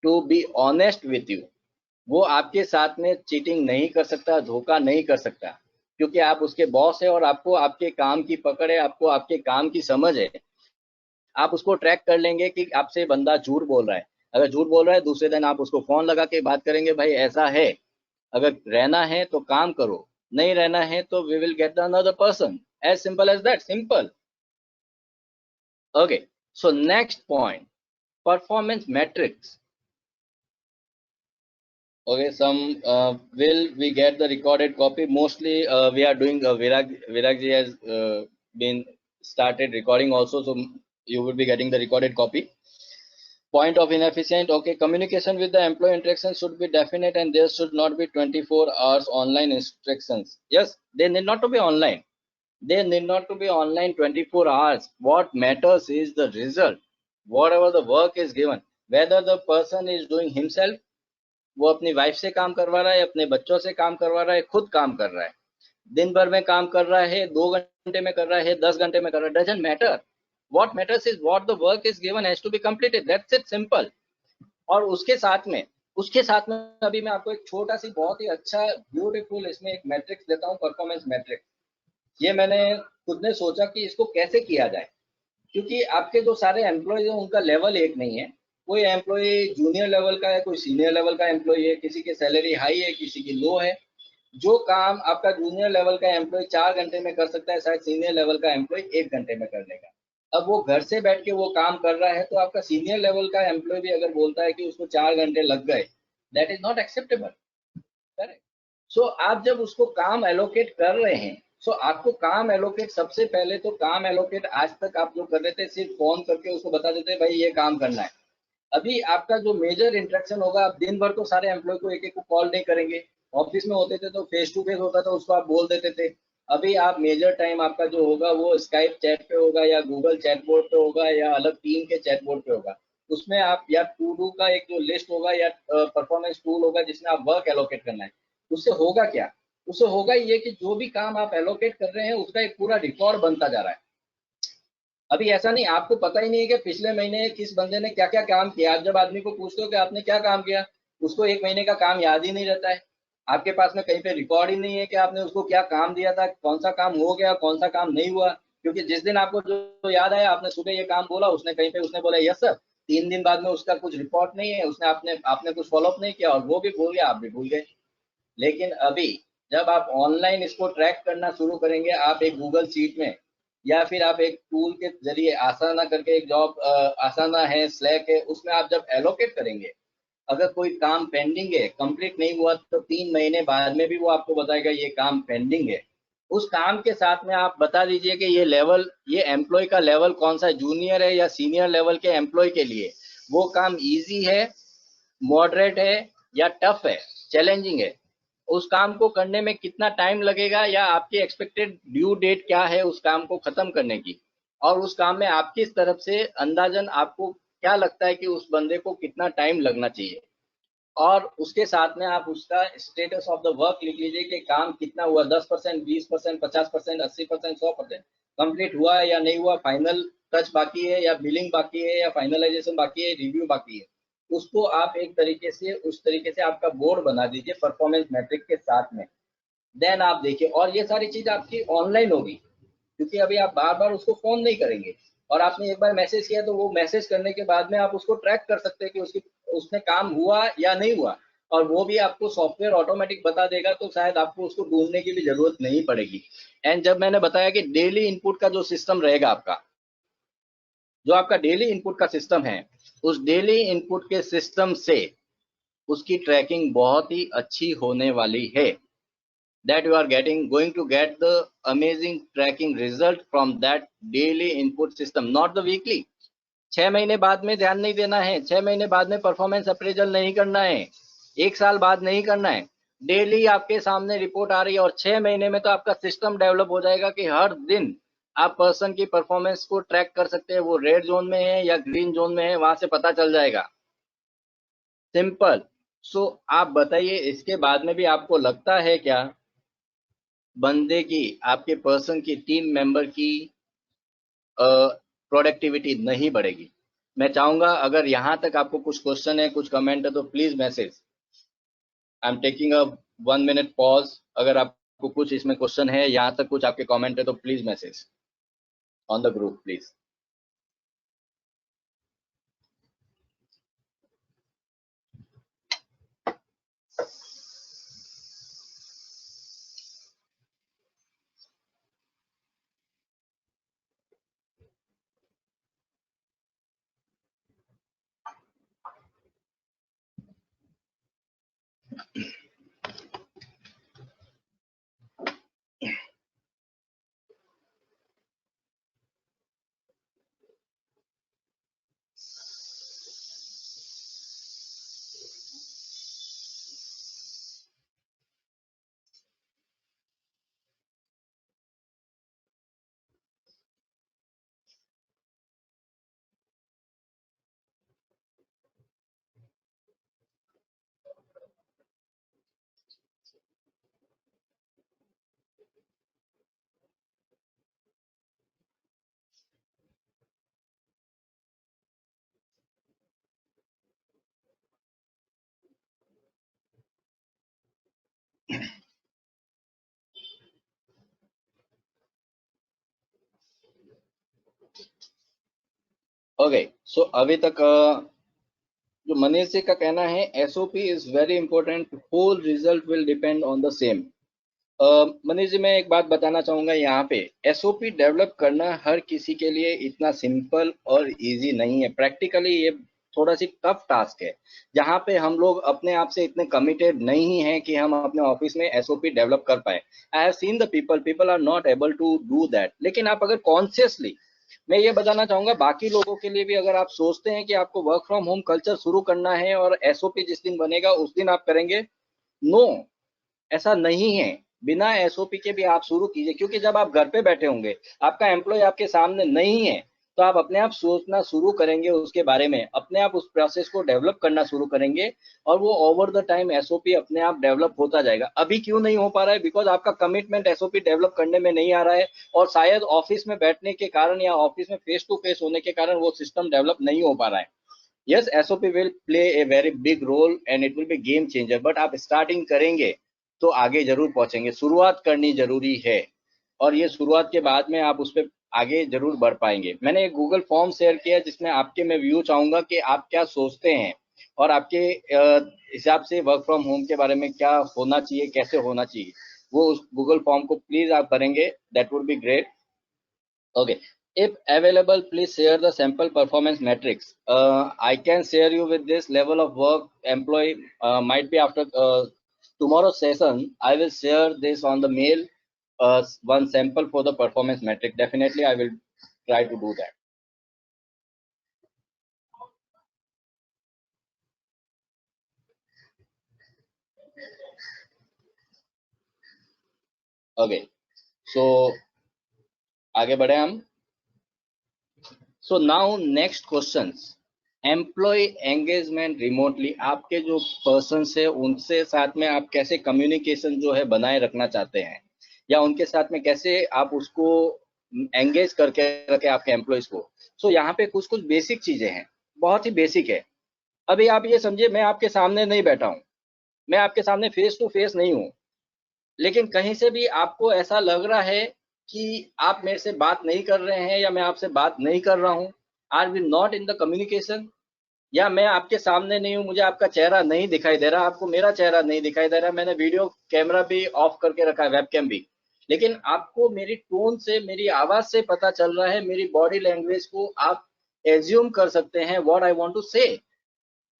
to be honest with you. वो आपके साथ में चीटिंग नहीं कर सकता, धोखा नहीं कर सकता, क्योंकि आप उसके बॉस है और आपको आपके काम की पकड़ है, आपको आपके काम की समझ है। आप उसको ट्रैक कर लेंगे कि आपसे बंदा झूठ बोल रहा है। अगर झूठ बोल रहा है, दूसरे दिन आप उसको फोन लगा के बात करेंगे, भाई ऐसा है, अगर रहना है तो काम करो, नहीं रहना है तो we will get another person, as simple as that, simple. Okay, so next point, performance metrics. Okay, some will we get the recorded copy? Mostly we are doing Viragji has been started recording also, so you will be getting the recorded copy. Point of inefficient. Okay, communication with the employee interaction should be definite and there should not be 24 hours online instructions. Yes, they need not to be online. They need not to be online 24 hours. What matters is the result. Whatever the work is given, whether the person is doing himself, वो अपनी wife से काम करवा रहा है, अपने बच्चों से काम करवा रहा है, खुद काम कर रहा है, दिन भर में काम कर रहा है, 2 घंटे में कर रहा है, 10 घंटे में कर रहा है, doesn't matter. What matters is what the work is given has to be completed. That's it, simple. और उसके साथ में अभी मैं आपको एक छोटा सी बहुत ही अच्छा ब्यूटीफुल इसमें एक मैट्रिक्स देता हूँ, परफॉर्मेंस मैट्रिक्स. ये मैंने खुद ने सोचा कि इसको कैसे किया जाए, क्योंकि आपके जो सारे एम्प्लॉय हैं उनका लेवल एक नहीं है. कोई एम्प्लॉय जूनियर लेवल का है, कोई सीनियर लेवल का एम्प्लॉय है, किसी की सैलरी हाई है, किसी की लो है. जो काम आपका जूनियर लेवल का एम्प्लॉय 4 घंटे में कर सकता है, शायद सीनियर लेवल का एम्प्लॉय 1 घंटे में कर लेगा. अब वो घर से बैठ के वो काम कर रहा है, तो आपका सीनियर लेवल का एम्प्लॉय भी अगर बोलता है कि उसको 4 घंटे लग गए, that is not acceptable. Correct. So आप जब उसको काम एलोकेट कर रहे हैं, सो आपको काम एलोकेट, सबसे पहले तो काम एलोकेट आज तक आप जो कर रहे थे सिर्फ फोन करके उसको बता देते भाई ये काम करना है. अभी आपका जो मेजर इंटरेक्शन होगा, आप दिन भर तो सारे एम्प्लॉय को एक एक को कॉल नहीं करेंगे. ऑफिस में होते थे तो फेस टू फेस होता था, उसको आप बोल देते थे. अभी आप मेजर टाइम आपका जो होगा वो स्काइप चैट पे होगा या गूगल चैटबोर्ड पे होगा या अलग टीम के चैटबोर्ड पे होगा. उसमें आप या टू डू का एक जो लिस्ट होगा या परफॉर्मेंस टूल होगा जिसमें आप वर्क एलोकेट करना है. उससे होगा क्या? उससे होगा ये कि जो भी काम आप एलोकेट कर रहे हैं उसका एक पूरा रिकॉर्ड बनता जा रहा है. अभी ऐसा नहीं, आपको पता ही नहीं है कि पिछले महीने किस बंदे ने क्या क्या काम किया. आप जब आदमी को पूछते हो कि आपने क्या काम किया, उसको 1 महीने का काम याद ही नहीं रहता है. आपके पास में कहीं पे रिकॉर्ड ही नहीं है कि आपने उसको क्या काम दिया था, कौन सा काम हो गया, कौन सा काम नहीं हुआ. क्योंकि जिस दिन आपको जो याद आया, आपने सुबह ये काम बोला, उसने कहीं पे उसने बोला यस सर, 3 दिन बाद में उसका कुछ रिपोर्ट नहीं है, उसने आपने कुछ फॉलोअप नहीं किया और वो भी भूल गया, आप भी भूल गए. लेकिन अभी जब आप ऑनलाइन इसको ट्रैक करना शुरू करेंगे, आप एक गूगल शीट में या फिर आप एक टूल के जरिए, आसाना करके एक जॉब, आसाना है, स्लैक है, उसमें आप जब एलोकेट करेंगे, अगर कोई काम पेंडिंग है, कंप्लीट नहीं हुआ, तो 3 महीने बाद में भी वो आपको बताएगा ये काम पेंडिंग है. उस काम के साथ में आप बता दीजिए कि ये लेवल, ये एम्प्लॉय का लेवल कौन सा है, जूनियर है या सीनियर लेवल के एम्प्लॉय के लिए वो काम इजी है, मॉडरेट है या टफ है, चैलेंजिंग है. उस काम को करने में कितना टाइम लगेगा या आपकी एक्सपेक्टेड ड्यू डेट क्या है उस काम को खत्म करने की, और उस काम में आपकी तरफ से अंदाजन आपको क्या लगता है कि उस बंदे को कितना टाइम लगना चाहिए. और उसके साथ में आप उसका स्टेटस ऑफ द वर्क लिख लीजिए कि काम कितना हुआ, 10%, 20%, 50%, 80%, 100% कंप्लीट हुआ है या नहीं हुआ, फाइनल टच बाकी है या बिलिंग बाकी है या फाइनलाइजेशन बाकी है, रिव्यू बाकी है. उसको आप एक तरीके से, उस तरीके से आपका बोर्ड बना दीजिए परफॉर्मेंस मैट्रिक के साथ में. देन आप देखिए, और ये सारी चीज आपकी ऑनलाइन होगी, क्योंकि अभी आप बार बार उसको फोन नहीं करेंगे. और आपने एक बार मैसेज किया तो वो मैसेज करने के बाद में आप उसको ट्रैक कर सकते हैं कि उसने काम हुआ या नहीं हुआ, और वो भी आपको सॉफ्टवेयर ऑटोमेटिक बता देगा, तो शायद आपको उसको ढूंढने की भी जरूरत नहीं पड़ेगी. एंड जब मैंने बताया कि डेली इनपुट का जो सिस्टम रहेगा आपका, जो आपका डेली इनपुट का सिस्टम है, उस डेली इनपुट के सिस्टम से उसकी ट्रैकिंग बहुत ही अच्छी होने वाली है. That you are going to get the amazing tracking result from that daily input system, not the weekly. 6 महीने बाद में ध्यान नहीं देना है, 6 महीने बाद में परफॉर्मेंस अप्रेजल नहीं करना है, 1 साल बाद नहीं करना है. डेली आपके सामने रिपोर्ट आ रही है और 6 महीने में तो आपका सिस्टम डेवलप हो जाएगा कि हर दिन आप पर्सन की परफॉर्मेंस को ट्रैक कर सकते हैं, वो रेड जोन में है या ग्रीन जोन में है, वहां से पता चल जाएगा. सिंपल. सो आप बताइए, इसके बाद में भी आपको लगता है क्या बंदे की, आपके पर्सन की, टीम मेंबर की प्रोडक्टिविटी नहीं बढ़ेगी? मैं चाहूंगा अगर यहां तक आपको कुछ क्वेश्चन है, कुछ कमेंट है, तो please message. I am taking a 1 minute pause. अगर आपको कुछ इसमें क्वेश्चन है, यहाँ तक कुछ आपके कमेंट है, तो please message on the group please. Okay, so अभी तक जो मनीष जी का कहना है, SOP is very important, whole result will depend on the same. Manish ji, मैं एक बात बताना चाहूंगा यहाँ पे, एसओपी डेवलप करना हर किसी के लिए इतना सिंपल और इजी नहीं है। प्रैक्टिकली ये थोड़ा सी टफ टास्क है, जहाँ पे हम लोग अपने आप से इतने कमिटेड नहीं हैं कि हम अपने ऑफिस में एसओपी डेवलप कर पाए। I have seen the people are not able to do that. लेकिन आप अगर कॉन्शियसली, मैं ये बताना चाहूंगा बाकी लोगों के लिए भी, अगर आप सोचते हैं कि आपको वर्क फ्रॉम होम कल्चर शुरू करना है और एसओपी जिस दिन बनेगा उस दिन आप करेंगे, नो, ऐसा नहीं है। बिना एसओपी के भी आप शुरू कीजिए, क्योंकि जब आप घर पे बैठे होंगे, आपका एम्प्लॉय आपके सामने नहीं है, तो आप अपने आप सोचना शुरू करेंगे उसके बारे में, अपने आप उस प्रोसेस को डेवलप करना शुरू करेंगे, और वो ओवर द टाइम एसओपी अपने आप डेवलप होता जाएगा। अभी क्यों नहीं हो पा रहा है? बिकॉज आपका कमिटमेंट एसओपी डेवलप करने में नहीं आ रहा है, और शायद ऑफिस में बैठने के कारण या ऑफिस में फेस टू फेस होने के कारण वो सिस्टम डेवलप नहीं हो पा रहा है। Yes, SOP will play a very big role and it will be game changer, but आप स्टार्टिंग करेंगे तो आगे जरूर पहुंचेंगे। शुरुआत करनी जरूरी है, और ये शुरुआत के बाद में आप उस पर आगे जरूर बढ़ पाएंगे। मैंने एक गूगल फॉर्म शेयर किया जिसमें आपके मैं व्यू चाहूंगा कि आप क्या सोचते हैं, और आपके हिसाब से वर्क फ्रॉम होम के बारे में क्या होना चाहिए, कैसे होना चाहिए, वो उस गूगल फॉर्म को प्लीज आप करेंगे, that would be great. Okay. If available, please share the sample performance metrics. I can share you with this level of work employee might be after tomorrow's session. I will share this on the mail, one sample for the performance metric. Definitely, I will try to do that. Okay. So, आगे बढ़े हम। So now next questions. Employee engagement remotely, आपके जो person है उनसे साथ में आप कैसे कम्युनिकेशन जो है बनाए रखना चाहते हैं, या उनके साथ में कैसे आप उसको एंगेज करके रखे आपके एम्प्लॉयज को। सो यहाँ पे कुछ कुछ बेसिक चीजें हैं, बहुत ही बेसिक है। अभी आप ये समझिए, मैं आपके सामने नहीं बैठा हूँ, मैं आपके सामने फेस टू फेस नहीं हूँ, लेकिन कहीं से भी आपको ऐसा लग रहा है कि आप मेरे से बात नहीं कर रहे हैं, या मैं आपसे बात नहीं कर रहा हूँ। Are we not in the communication? या मैं आपके सामने नहीं हूं, मुझे आपका चेहरा नहीं दिखाई दे रहा, आपको मेरा चेहरा नहीं दिखाई दे रहा, मैंने वीडियो कैमरा भी ऑफ करके रखा है, वेबकैम भी, लेकिन आपको मेरी टोन से, मेरी आवाज से पता चल रहा है, मेरी बॉडी लैंग्वेज को आप एज्यूम कर सकते हैं व्हाट आई वांट टू से,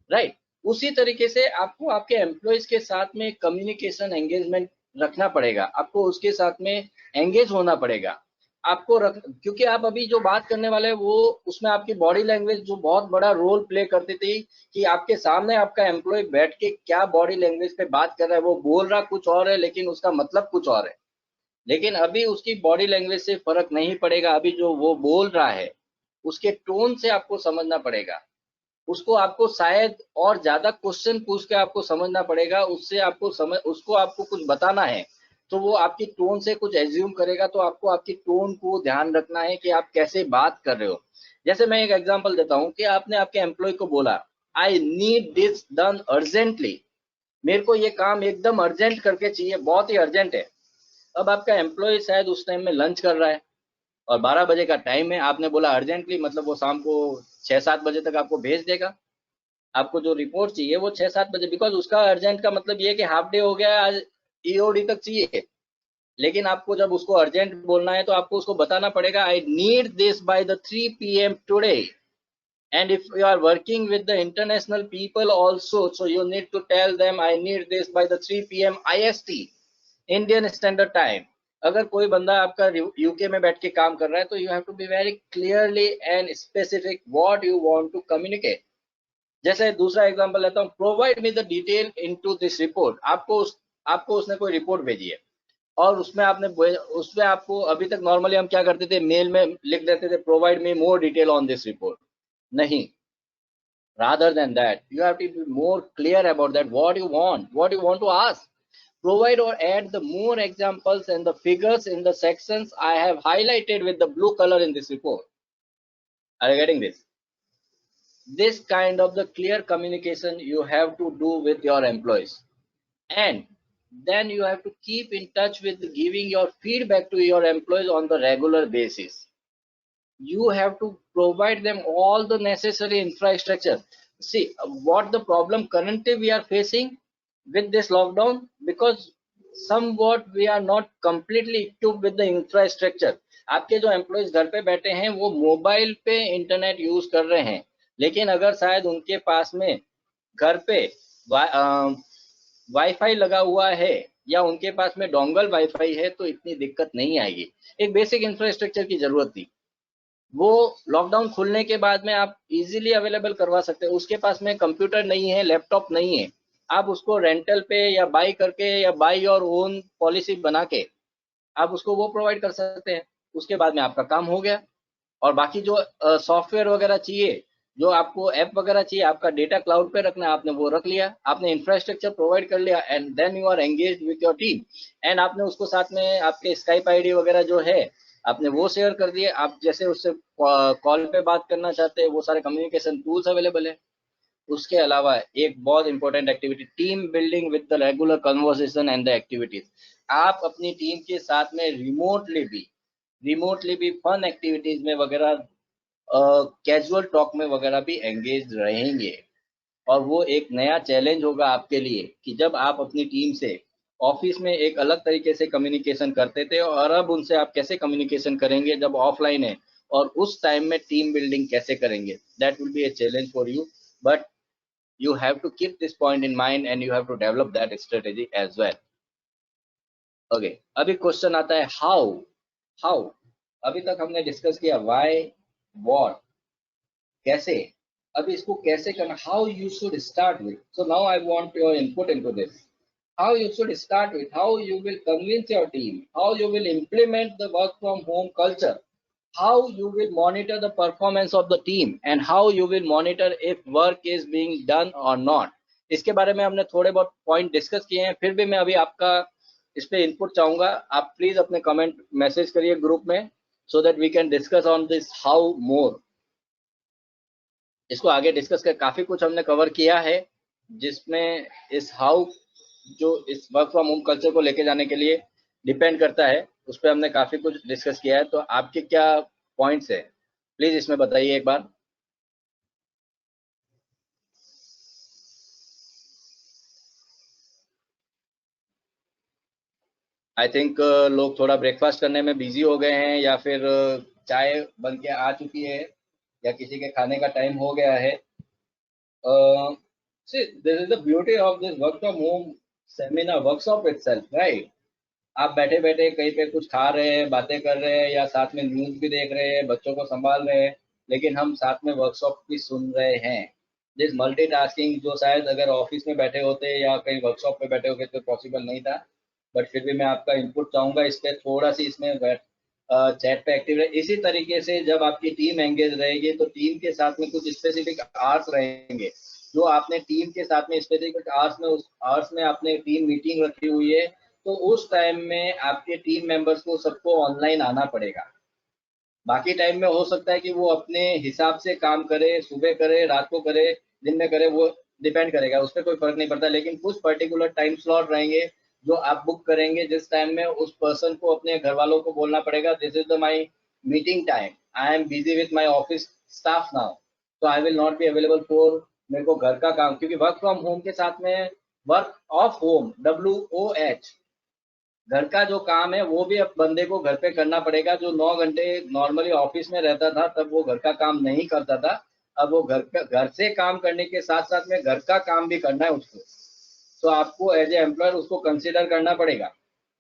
राइट। उसी तरीके से आपको आपके एम्प्लॉयज के साथ में कम्युनिकेशन एंगेजमेंट रखना पड़ेगा, आपको उसके साथ में एंगेज होना पड़ेगा, आपको क्योंकि आप अभी जो बात करने वाले हैं वो, उसमें आपकी बॉडी लैंग्वेज जो बहुत बड़ा रोल प्ले करती थी, कि आपके सामने आपका एम्प्लॉय बैठ के क्या बॉडी लैंग्वेज पे बात कर रहा है, वो बोल रहा कुछ और है लेकिन उसका मतलब कुछ और है। लेकिन अभी उसकी बॉडी लैंग्वेज से फर्क नहीं पड़ेगा, अभी जो वो बोल रहा है उसके टोन से आपको समझना पड़ेगा, उसको आपको शायद और ज्यादा क्वेश्चन पूछ के आपको समझना पड़ेगा, उससे आपको उसको आपको कुछ बताना है, तो वो आपकी टोन से कुछ एज्यूम करेगा, तो आपको आपकी टोन को ध्यान रखना है कि आप कैसे बात कर रहे हो। जैसे मैं एक एग्जांपल देता हूं कि आपने आपके एम्प्लॉय को बोला, I need this done urgently, मेरे को ये काम एकदम अर्जेंट करके चाहिए, बहुत ही अर्जेंट है। अब आपका एम्प्लॉय शायद उस टाइम में लंच कर रहा है, और 12 बजे का टाइम है, आपने बोला अर्जेंटली, मतलब वो शाम को 6-7 बजे तक आपको भेज देगा। आपको जो रिपोर्ट चाहिए वो 6-7 बजे, बिकॉज उसका अर्जेंट का मतलब ये है कि हाफ डे हो गया, आज ईओडी तक चाहिए। लेकिन आपको जब उसको अर्जेंट बोलना है तो आपको उसको बताना पड़ेगा, I need this by the 3 PM today, And if you are working with the international people also, so you need to tell them I need this by the 3 p.m. IST, Indian Standard Time. अगर कोई बंदा आपका UK में बैठ के काम कर रहा है तो you have to be very clearly and specific what you want to communicate. जैसे दूसरा एग्जांपल लेता हूँ, provide me the detail into this report. आपको उसने कोई रिपोर्ट भेजी है और उसमें आपको, अभी तक नॉर्मली हम क्या करते थे, मेल में लिख देते थे provide me more detail on this report. नहीं, rather than that you have to be more clear about that, what you want to ask. Provide or add the more examples and the figures in the sections I have highlighted with the blue color in this report. Are you getting this? This kind of the clear communication you have to do with your employees, and then you have to keep in touch with giving your feedback to your employees on the regular basis. You have to provide them all the necessary infrastructure. See what the problem currently we are facing with this lockdown, because somewhat we are not completely equipped with the infrastructure. आपके जो employees घर पे बैठे हैं वो mobile पे internet use कर रहे हैं, लेकिन अगर शायद उनके पास में घर पे वाईफाई लगा हुआ है या उनके पास में डोंगल वाईफाई है तो इतनी दिक्कत नहीं आएगी. एक बेसिक इंफ्रास्ट्रक्चर की जरूरत थी, वो लॉकडाउन खुलने के बाद में आप इजीली अवेलेबल करवा सकते हैं. उसके पास में कंप्यूटर नहीं है, लैपटॉप नहीं है, आप उसको रेंटल पे या बाई करके या बाई और ओन पॉलिसी बना के आप उसको वो प्रोवाइड कर सकते हैं. उसके बाद में आपका काम हो गया. और बाकी जो सॉफ्टवेयर वगैरह चाहिए, जो आपको ऐप वगैरह चाहिए, आपका डेटा क्लाउड पे रखना है, आपने वो रख लिया, आपने इंफ्रास्ट्रक्चर प्रोवाइड कर लिया, and then you are engaged with your team. And आपने उसको साथ में आपके स्काइप आईडी वगैरह जो है आपने वो शेयर कर दिए. आप जैसे उससे कॉल पे बात करना चाहते हैं वो सारे कम्युनिकेशन टूल्स अवेलेबल है. उसके अलावा एक बहुत important activity, team building with the regular conversation and the activities. आप अपनी टीम के साथ में रिमोटली भी फन एक्टिविटीज में वगैरह, कैजुअल टॉक में वगैरह भी एंगेज रहेंगे. और वो एक नया चैलेंज होगा आपके लिए कि जब आप अपनी टीम से ऑफिस में एक अलग तरीके से कम्युनिकेशन करते थे और अब उनसे आप कैसे कम्युनिकेशन करेंगे जब ऑफलाइन है, और उस टाइम में टीम बिल्डिंग कैसे करेंगे. That will be a challenge for you, but you have to keep this point in mind and you have to develop that strategy as well. Okay, अभी question आता है how. अभी तक हमने discuss किया why, what, कैसे. अभी इसको कैसे करना, how you should start with. So now I want your input into this. How you should start with, how you will convince your team, how you will implement the work from home culture, how you will monitor the performance of the team, and how you will monitor if work is being done or not. इसके बारे में हमने थोड़े बहुत point discuss किए हैं, फिर भी मैं अभी आपका इस पे इनपुट चाहूंगा. आप प्लीज अपने कमेंट मैसेज करिए ग्रुप में, so that we can discuss on this how more. इसको आगे डिस्कस कर काफी कुछ हमने कवर किया है, जिसमें इस हाउ जो इस वर्क फ्रॉम होम कल्चर को लेके जाने के लिए डिपेंड करता है, उस पर हमने काफी कुछ डिस्कस किया है. तो आपके क्या पॉइंट्स है, प्लीज इसमें बताइए एक बार. आई थिंक लोग थोड़ा ब्रेकफास्ट करने में बिजी हो गए हैं, या फिर चाय बन के आ चुकी है, या किसी के खाने का टाइम हो गया है. See, this is the beauty of this work from home seminar workshop itself, right? आप बैठे बैठे कहीं पे कुछ खा रहे हैं, बातें कर रहे हैं, या साथ में न्यूज भी देख रहे हैं, बच्चों को संभाल रहे हैं, लेकिन हम साथ में वर्कशॉप भी सुन रहे हैं. दिस मल्टीटास्किंग जो शायद अगर ऑफिस में बैठे होते या कहीं वर्कशॉप पे बैठे होते तो पॉसिबल नहीं था. बट फिर भी मैं आपका इनपुट चाहूंगा इस पे, थोड़ा सी इसमें चैट पे एक्टिव रहे. इसी तरीके से जब आपकी टीम एंगेज रहेगी तो टीम के साथ में कुछ स्पेसिफिक आवर्स रहेंगे, जो आपने टीम के साथ में स्पेसिफिक आवर्स में, उस आवर्स में आपने टीम मीटिंग रखी हुई है, तो उस टाइम में आपके टीम मेंबर्स को सबको ऑनलाइन आना पड़ेगा. बाकी टाइम में हो सकता है कि वो अपने हिसाब से काम करे, सुबह करे, रात को करे, दिन में करे, वो डिपेंड करेगा, उस पर कोई फर्क नहीं पड़ता. लेकिन कुछ पर्टिकुलर टाइम स्लॉट रहेंगे जो आप बुक करेंगे, जिस टाइम में उस पर्सन को अपने घर वालों को बोलना पड़ेगा this is the my meeting time, I am busy with my office staff now, तो I will not be available for, मेरे को घर का काम. क्योंकि वर्क फ्रॉम होम के साथ में वर्क ऑफ होम, WOH, घर का जो काम है वो भी अब बंदे को घर पे करना पड़ेगा. जो 9 घंटे नॉर्मली ऑफिस में रहता था तब वो घर का काम नहीं करता था, अब वो घर से काम करने के साथ साथ में घर का काम भी करना है उसको, तो आपको एज ए एम्प्लॉयर उसको कंसिडर करना पड़ेगा।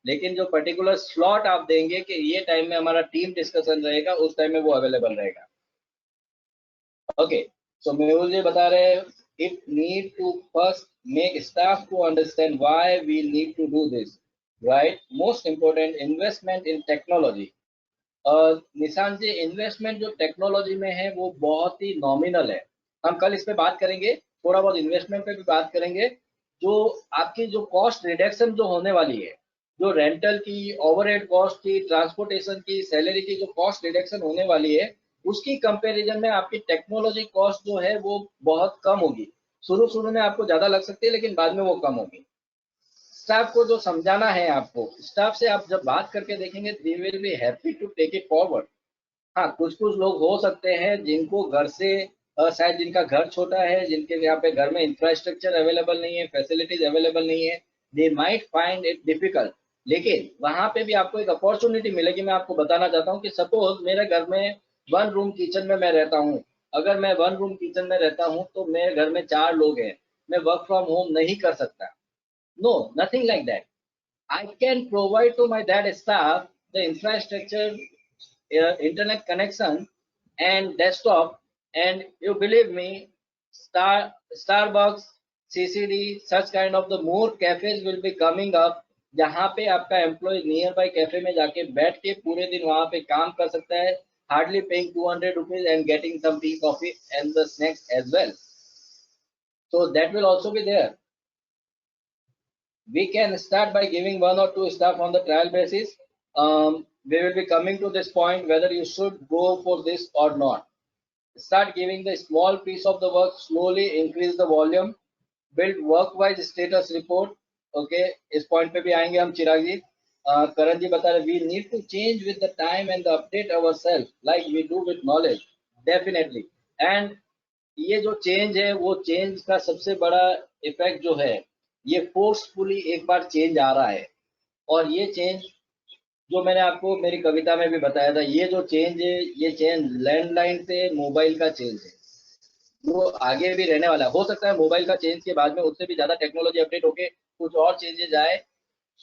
लेकिन जो पर्टिकुलर स्लॉट आप देंगे कि ये टाइम में हमारा टीम डिस्कशन रहेगा, उस टाइम में वो अवेलेबल रहेगा। ओके, सो मेहुल जी बता रहे हैं, it need to first make staff to understand why we need to do this, right. Most important, investment in technology. Nishant ji, investment जो टेक्नोलॉजी में है वो बहुत ही नॉमिनल है। हम कल इस पे बात करेंगे, थोड़ा बहुत इन्वेस्टमेंट पे भी बात करेंगे। जो आपकी जो कॉस्ट रिडक्शन जो होने वाली है, जो रेंटल की, ओवरहेड कॉस्ट की, ट्रांसपोर्टेशन की, सैलरी की जो कॉस्ट रिडक्शन होने वाली है, उसकी कंपैरिजन में आपकी टेक्नोलॉजी कॉस्ट जो है वो बहुत कम होगी। शुरू में आपको ज्यादा लग सकती है, लेकिन बाद में वो कम होगी। स्टाफ को जो समझाना है आपको, स्टाफ से आप जब बात करके देखेंगे, they will be happy to take it forward. हाँ, कुछ लोग हो सकते हैं जिनको घर से शायद जिनका घर छोटा है, जिनके यहाँ पे घर में इंफ्रास्ट्रक्चर अवेलेबल नहीं है, फैसिलिटीज अवेलेबल नहीं है, they might find it difficult. लेकिन वहां पे भी आपको एक अपॉर्चुनिटी मिलेगी। मैं आपको बताना चाहता हूँ कि सपोज मेरे घर में 1 रूम किचन में मैं रहता हूँ। अगर मैं 1 रूम किचन में रहता हूँ तो मेरे घर में 4 लोग हैं, मैं वर्क फ्रॉम होम नहीं कर सकता। No, nothing like that. I can provide to my that staff the infrastructure, internet connection, and desktop. And you believe me, Starbucks, CCD, such kind of the more cafes will be coming up. जहाँ पे आपका employ near by cafe में जाके बैठ के पूरे दिन वहां पे काम कर सकता है, hardly paying 200 rupees and getting some tea, coffee and the snacks as well. So that will also be there. We can start by giving 1 or 2 staff on the trial basis. We will be coming to this point whether you should go for this or not. Start giving the small piece of the work, slowly increase the volume, build work-wise status report. Okay, इस point पे भी आएंगे हम चिराग जी। करण जी बता रहे, we need to change with the time and the update ourselves like we do with knowledge. Definitely. And ये जो change है, वो चेंज का सबसे बड़ा इफेक्ट जो है, ये फोर्सफुली एक बार चेंज आ रहा है। और ये चेंज जो मैंने आपको मेरी कविता में भी बताया था, ये जो चेंज है, ये चेंज लैंडलाइन से मोबाइल का चेंज है, वो आगे भी रहने वाला है। हो सकता है मोबाइल का चेंज के बाद में उससे भी ज्यादा टेक्नोलॉजी अपडेट होके कुछ और चेंजेस आए।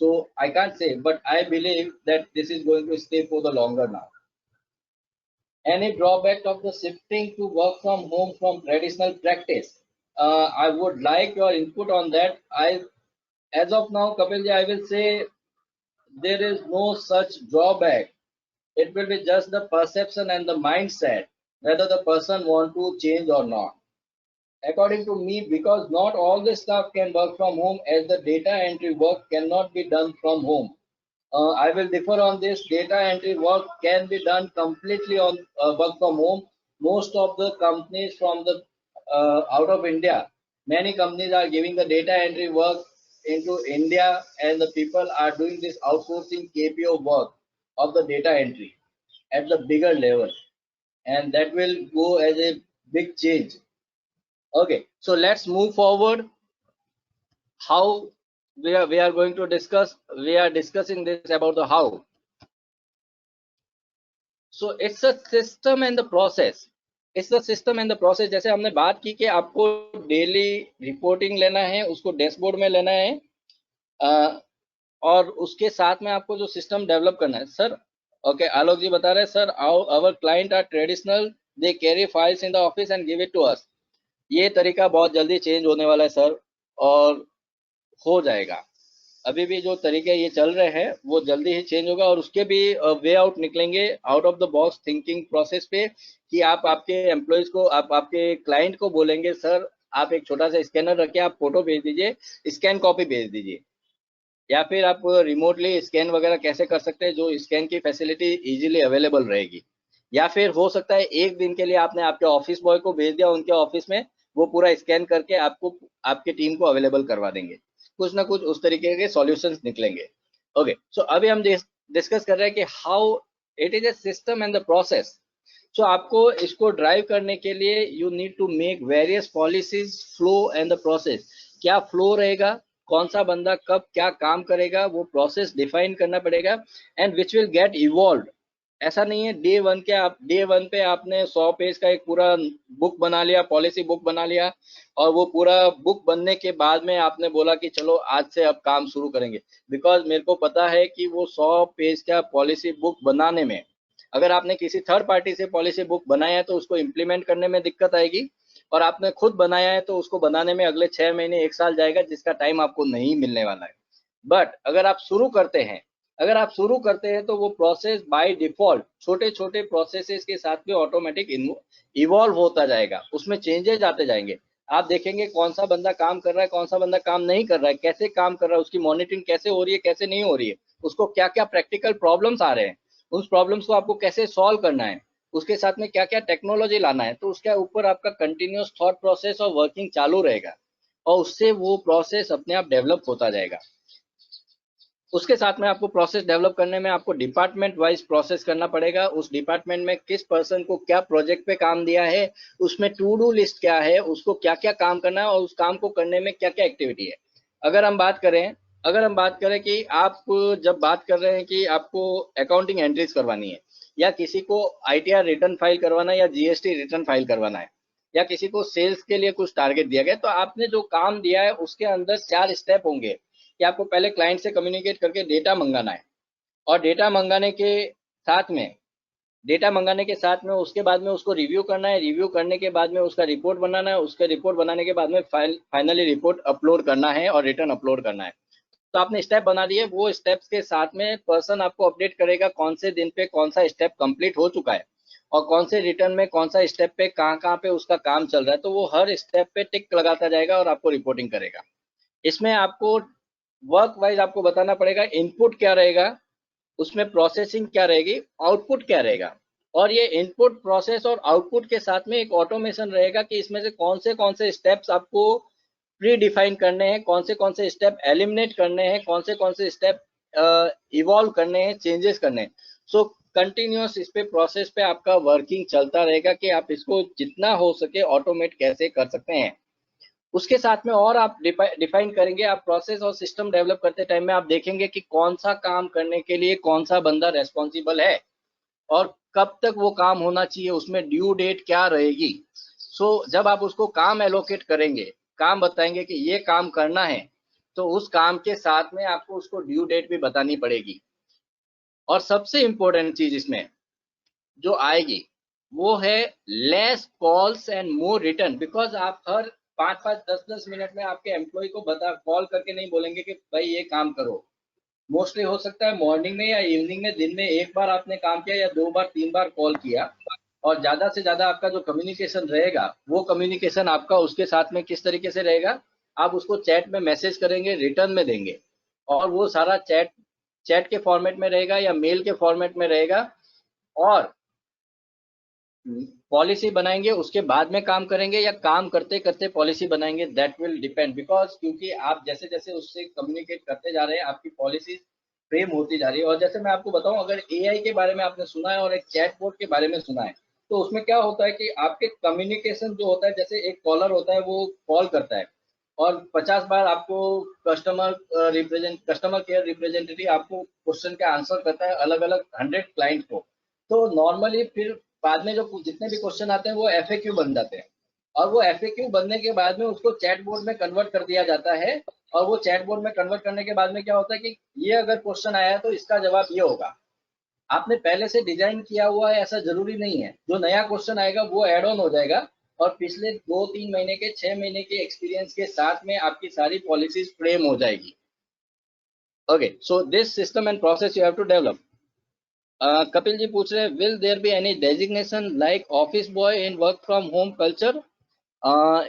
So I can't say, but I believe that this is going to stay for the longer now. Any drawback of the shifting to work from home from traditional practice? I would like your input on that. As of now, Kapil ji, I will say there is no such drawback. It will be just the perception and the mindset whether the person want to change or not. According to me, because not all the staff can work from home, as the data entry work cannot be done from home. I will differ on this. Data entry work can be done completely on work from home. Most of the companies from the out of India, many companies are giving the data entry work into India, and the people are doing this outsourcing KPO work of the data entry at the bigger level, and that will go as a big change. Okay, so let's move forward. How we are going to discuss, we are discussing this about the how. So it's a system and the process. It's the system and the process. जैसे हमने बात की कि आपको daily reporting लेना है, उसको dashboard में लेना है, और उसके साथ में आपको जो सिस्टम डेवलप करना है। सर ओके, आलोक जी बता रहे हैं, sir our client are traditional, they carry files in the office and give it to us. ये तरीका बहुत जल्दी चेंज होने वाला है सर, और हो जाएगा। अभी भी जो तरीके ये चल रहे हैं वो जल्दी ही चेंज होगा, और उसके भी वे आउट निकलेंगे, out of the box thinking process पे, कि आप आपके एम्प्लॉयज को, आप आपके क्लाइंट को बोलेंगे, सर आप एक छोटा सा स्कैनर रखे, आप फोटो भेज दीजिए, स्कैन कॉपी भेज दीजिए, या फिर आप रिमोटली स्कैन वगैरह कैसे कर सकते हैं, जो स्कैन की फैसिलिटी इजीली अवेलेबल रहेगी। या फिर हो सकता है एक दिन के लिए आपने आपके ऑफिस बॉय को भेज दिया उनके ऑफिस में, वो पूरा स्कैन करके आपको आपके टीम को अवेलेबल करवा देंगे। कुछ ना कुछ उस तरीके के सॉल्यूशंस निकलेंगे। ओके, सो अभी हम डिस्कस कर रहे हैं कि how it is a system and the process. So आपको इसको ड्राइव करने के लिए you need to make various policies, flow and the process. क्या फ्लो रहेगा, कौन सा बंदा कब क्या काम करेगा, वो प्रोसेस डिफाइन करना पड़ेगा, and which will get evolve ऐसा नहीं है डे वन पे आपने 100 पेज का एक पूरा बुक बना लिया, पॉलिसी बुक बना लिया, और वो पूरा बुक बनने के बाद में आपने बोला कि चलो आज से अब काम शुरू करेंगे। बिकॉज मेरे को पता है कि वो 100 पेज का पॉलिसी बुक बनाने में, अगर आपने किसी थर्ड पार्टी से पॉलिसी बुक बनाया है तो उसको इम्प्लीमेंट करने में दिक्कत आएगी, और आपने खुद बनाया है तो उसको बनाने में अगले 6 महीने 1 साल जाएगा, जिसका टाइम आपको नहीं मिलने वाला है। बट अगर आप शुरू करते हैं तो वो प्रोसेस बाय डिफॉल्ट छोटे छोटे प्रोसेसेस के साथ में ऑटोमेटिक इवॉल्व होता जाएगा, उसमें चेंजेस आते जाएंगे। आप देखेंगे कौन सा बंदा काम कर रहा है, कौन सा बंदा काम नहीं कर रहा है, कैसे काम कर रहा है, उसकी मॉनिटरिंग कैसे हो रही है, कैसे नहीं हो रही है, उसको क्या क्या प्रैक्टिकल प्रॉब्लम्स आ रहे हैं, उस प्रॉब्लम्स को आपको कैसे सॉल्व करना है, उसके साथ में क्या क्या टेक्नोलॉजी लाना है, तो उसके ऊपर आपका कंटिन्यूस थॉट प्रोसेस और वर्किंग चालू रहेगा, और उससे वो प्रोसेस अपने आप डेवलप होता जाएगा। उसके साथ में आपको प्रोसेस डेवलप करने में आपको डिपार्टमेंट वाइज प्रोसेस करना पड़ेगा। उस डिपार्टमेंट में किस पर्सन को क्या प्रोजेक्ट पे काम दिया है, उसमें टू डू लिस्ट क्या है, उसको क्या क्या काम करना है, और उस काम को करने में क्या क्या एक्टिविटी है। अगर हम बात करें कि आप जब बात कर रहे हैं कि आपको अकाउंटिंग एंट्रीज करवानी है, या किसी को आईटीआर रिटर्न फाइल करवाना है, या जीएसटी रिटर्न फाइल करवाना है, या किसी को सेल्स के लिए कुछ टारगेट दिया गया, तो आपने जो काम दिया है उसके अंदर 4 स्टेप होंगे कि आपको पहले क्लाइंट से कम्युनिकेट करके डेटा मंगाना है, और डेटा मंगाने के साथ में उसके बाद में उसको रिव्यू करना है, रिव्यू करने के बाद में उसका रिपोर्ट बनाना है, उसके रिपोर्ट बनाने के बाद में फाइनली रिपोर्ट अपलोड करना है और रिटर्न अपलोड करना है। तो आपने स्टेप बना दिए, वो स्टेप्स के साथ में पर्सन आपको अपडेट करेगा कौन से दिन पे कौन सा स्टेप कंप्लीट हो चुका है, और कौन से रिटर्न में कौन सा स्टेप पे कहाँ पे उसका काम चल रहा है, तो वो हर स्टेप पे टिक लगाता जाएगा और आपको रिपोर्टिंग करेगा। इसमें आपको वर्क वाइज आपको बताना पड़ेगा इनपुट क्या रहेगा, उसमें प्रोसेसिंग क्या रहेगी, आउटपुट क्या रहेगा, और ये इनपुट प्रोसेस और आउटपुट के साथ में एक ऑटोमेशन रहेगा कि इसमें से कौन से स्टेप्स आपको प्री डिफाइन करने हैं, कौन से स्टेप एलिमिनेट करने हैं, कौन से स्टेप इवॉल्व करने हैं, चेंजेस करने हैं। सो कंटिन्यूअस इस पे प्रोसेस पे आपका वर्किंग चलता रहेगा कि आप इसको जितना हो सके ऑटोमेट कैसे कर सकते हैं। उसके साथ में और आप डिफाइन करेंगे, आप प्रोसेस और सिस्टम डेवलप करते टाइम में आप देखेंगे कि कौन सा काम करने के लिए कौन सा बंदा रेस्पॉन्सिबल है, और कब तक वो काम होना चाहिए, उसमें ड्यू डेट क्या रहेगी। सो जब आप उसको काम एलोकेट करेंगे, काम बताएंगे कि ये काम करना है, तो उस काम के साथ में आपको उसको ड्यू डेट भी बतानी पड़ेगी। और सबसे इंपॉर्टेंट चीज इसमें जो आएगी वो है less calls and more return. Because आप हर 5-5 10-10 मिनट में आपके एम्प्लॉय को कॉल करके नहीं बोलेंगे कि भाई ये काम करो। मोस्टली हो सकता है मॉर्निंग में या इवनिंग में, दिन में एक बार आपने काम किया या 2 बार 3 बार कॉल किया, और ज्यादा से ज्यादा आपका जो कम्युनिकेशन रहेगा वो कम्युनिकेशन आपका उसके साथ में किस तरीके से रहेगा, आप उसको चैट में मैसेज करेंगे, रिटर्न में देंगे, और वो सारा चैट के फॉर्मेट में रहेगा या मेल के फॉर्मेट में रहेगा, और पॉलिसी बनाएंगे उसके बाद में काम करेंगे या काम करते करते पॉलिसी बनाएंगे, दैट विल डिपेंड। बिकॉज क्योंकि आप जैसे जैसे उससे कम्युनिकेट करते जा रहे हैं आपकी पॉलिसी फ्रेम होती जा रही है। और जैसे मैं आपको बताऊं, अगर एआई के बारे में आपने सुना है और एक चैटबॉट के बारे में सुना है, तो उसमें क्या होता है कि आपके कम्युनिकेशन जो होता है, जैसे एक कॉलर होता है वो कॉल करता है और 50 बार आपको कस्टमर केयर रिप्रेजेंटेटिव आपको क्वेश्चन का आंसर करता है अलग अलग 100 क्लाइंट को। तो नॉर्मली फिर बाद में जो जितने भी क्वेश्चन आते हैं वो एफएक्यू बन जाते हैं, और वो एफएक्यू बनने के बाद में उसको चैट बोर्ड में कन्वर्ट कर दिया जाता है। और वो चैट बोर्ड में कन्वर्ट करने के बाद में क्या होता है कि ये अगर क्वेश्चन आया है तो इसका जवाब ये होगा। आपने पहले से डिजाइन किया हुआ है ऐसा जरूरी नहीं है, जो नया क्वेश्चन आएगा वो एड ऑन हो जाएगा, और पिछले 2-3 महीने के 6 महीने के एक्सपीरियंस के साथ में आपकी सारी पॉलिसीज फ्रेम हो जाएगी। Okay, so this system and process you have to develop. Kapil ji पूछ रहे हैं, will there be any designation like office boy in work from home culture?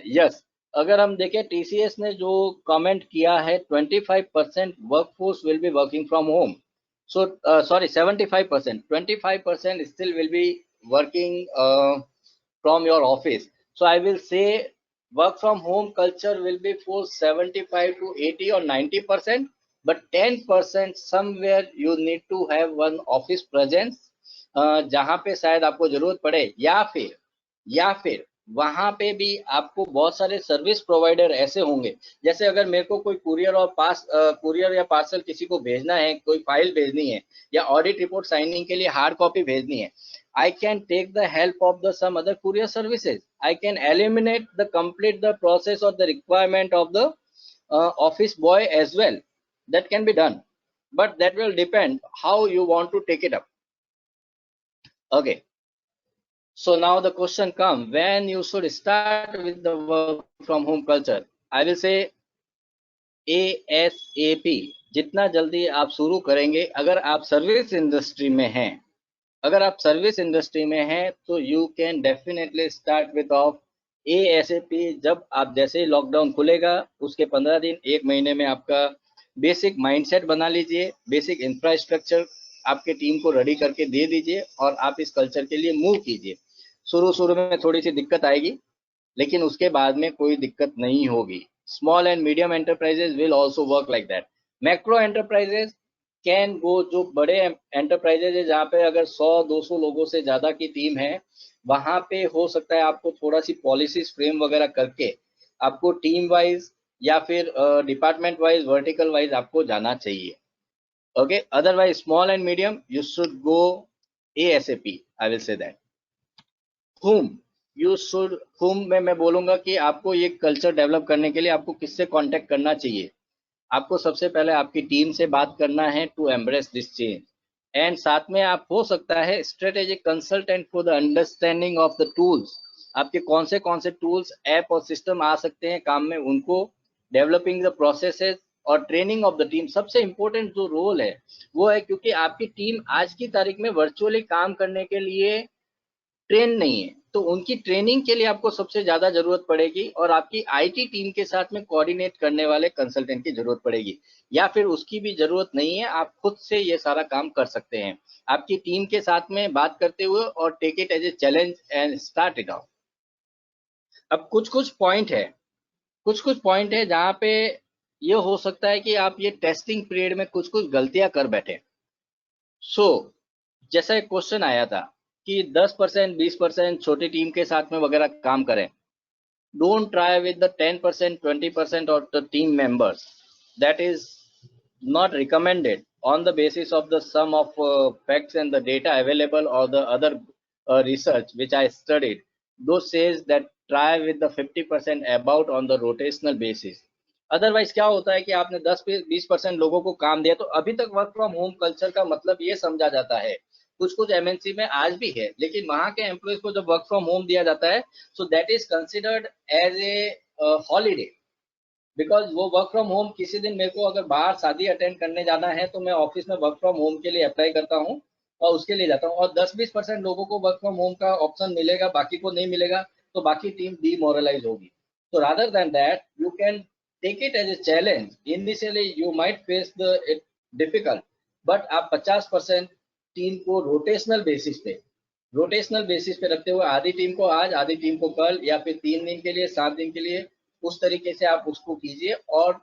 Yes, अगर हम देखें टीसीएस ने जो कमेंट किया है 25% workforce will be working from home. So, sorry, 75%, 25% still will be working from your office. So I will say work from home culture will be for 75 to 80 or 90%, but 10% somewhere you need to have one office presence, जहाँ पे शायद आपको जरूरत पड़े, या फिर वहां पे भी आपको बहुत सारे सर्विस प्रोवाइडर ऐसे होंगे, जैसे अगर मेरे को कोई कुरियर या पार्सल किसी को भेजना है, कोई फाइल भेजनी है या ऑडिट रिपोर्ट साइनिंग के लिए हार्ड कॉपी भेजनी है, I can take the help of the some other courier services. I can eliminate the complete the process or the requirement of the office boy as well. That can be done, but that will depend how you want to take it up. Okay. So now the question comes, when you should start with the work from home culture. I will say ASAP. जितना जल्दी आप शुरू करेंगे, अगर आप service industry में हैं, अगर आप सर्विस इंडस्ट्री में हैं तो you can definitely start with of ASAP। जब आप जैसे ही लॉकडाउन खुलेगा उसके 15 दिन 1 महीने में आपका बेसिक माइंडसेट बना लीजिए, बेसिक इंफ्रास्ट्रक्चर आपके टीम को रेडी करके दे दीजिए और आप इस कल्चर के लिए मूव कीजिए। शुरू में थोड़ी सी दिक्कत आएगी, लेकिन उसके बाद में कोई दिक्कत नहीं होगी। Small and medium enterprises will also work like that. Macro enterprises can go, जो बड़े एंटरप्राइजेज है जहाँ पे अगर 100-200 लोगों से ज्यादा की टीम है, वहां पे हो सकता है आपको थोड़ा सी पॉलिसीज फ्रेम वगैरह करके आपको टीम वाइज या फिर डिपार्टमेंट वाइज, वर्टिकल वाइज आपको जाना चाहिए। Okay, otherwise small and medium you should go ASAP। I will say that. whom में मैं बोलूंगा कि आपको ये कल्चर डेवलप करने के लिए आपको किससे कांटेक्ट करना चाहिए। आपको सबसे पहले आपकी टीम से बात करना है to embrace this change, and साथ में आप हो सकता है strategic consultant for the understanding of the tools. आपके कौन से टूल्स, ऐप और सिस्टम आ सकते हैं काम में, उनको डेवलपिंग द प्रोसेसेस और ट्रेनिंग ऑफ द टीम। सबसे इंपॉर्टेंट जो रोल है वो है, क्योंकि आपकी टीम आज की तारीख में वर्चुअली काम करने के लिए ट्रेन नहीं है, तो उनकी ट्रेनिंग के लिए आपको सबसे ज्यादा जरूरत पड़ेगी और आपकी आईटी टीम के साथ में कोऑर्डिनेट करने वाले कंसल्टेंट की जरूरत पड़ेगी, या फिर उसकी भी जरूरत नहीं है, आप खुद से ये सारा काम कर सकते हैं आपकी टीम के साथ में बात करते हुए, और take it as a challenge and start it off. अब कुछ पॉइंट है जहाँ पे ये हो सकता है कि आप ये टेस्टिंग पीरियड में कुछ गलतियां कर बैठे। जैसा एक क्वेश्चन आया था कि 10%, 20% छोटी टीम के साथ में वगैरह काम करें। Don't try with the 10%, 20% of the team members. That is not recommended on the basis of the sum of facts and the data available or the other research which I studied. Those says that try with the 50% about on the rotational basis. Otherwise क्या होता है कि आपने 10-20% लोगों को काम दिया, तो अभी तक वर्क फ्रॉम होम कल्चर का मतलब ये समझा जाता है, कुछ MNC में आज भी है, लेकिन वहां के एम्प्लॉयज को जब वर्क फ्रॉम होम दिया जाता है, so that is considered as a holiday, because वो वर्क फ्रॉम होम किसी दिन मेरे को अगर बाहर शादी अटेंड करने जाना है तो मैं ऑफिस में वर्क फ्रॉम होम के लिए अप्लाई करता हूँ और उसके लिए जाता हूँ, और 10-20% लोगों को वर्क फ्रॉम होम का ऑप्शन मिलेगा, बाकी को नहीं मिलेगा, तो बाकी टीम डीमोरलाइज होगी। तो rather than that you can take it as a challenge. Initially you might face the it difficult, but आप 50% टीम को रोटेशनल बेसिस पे रखते हुए, आधी टीम को आज, आधी टीम को कल, या फिर 3 दिन के लिए, 7 दिन के लिए, उस तरीके से आप उसको कीजिए और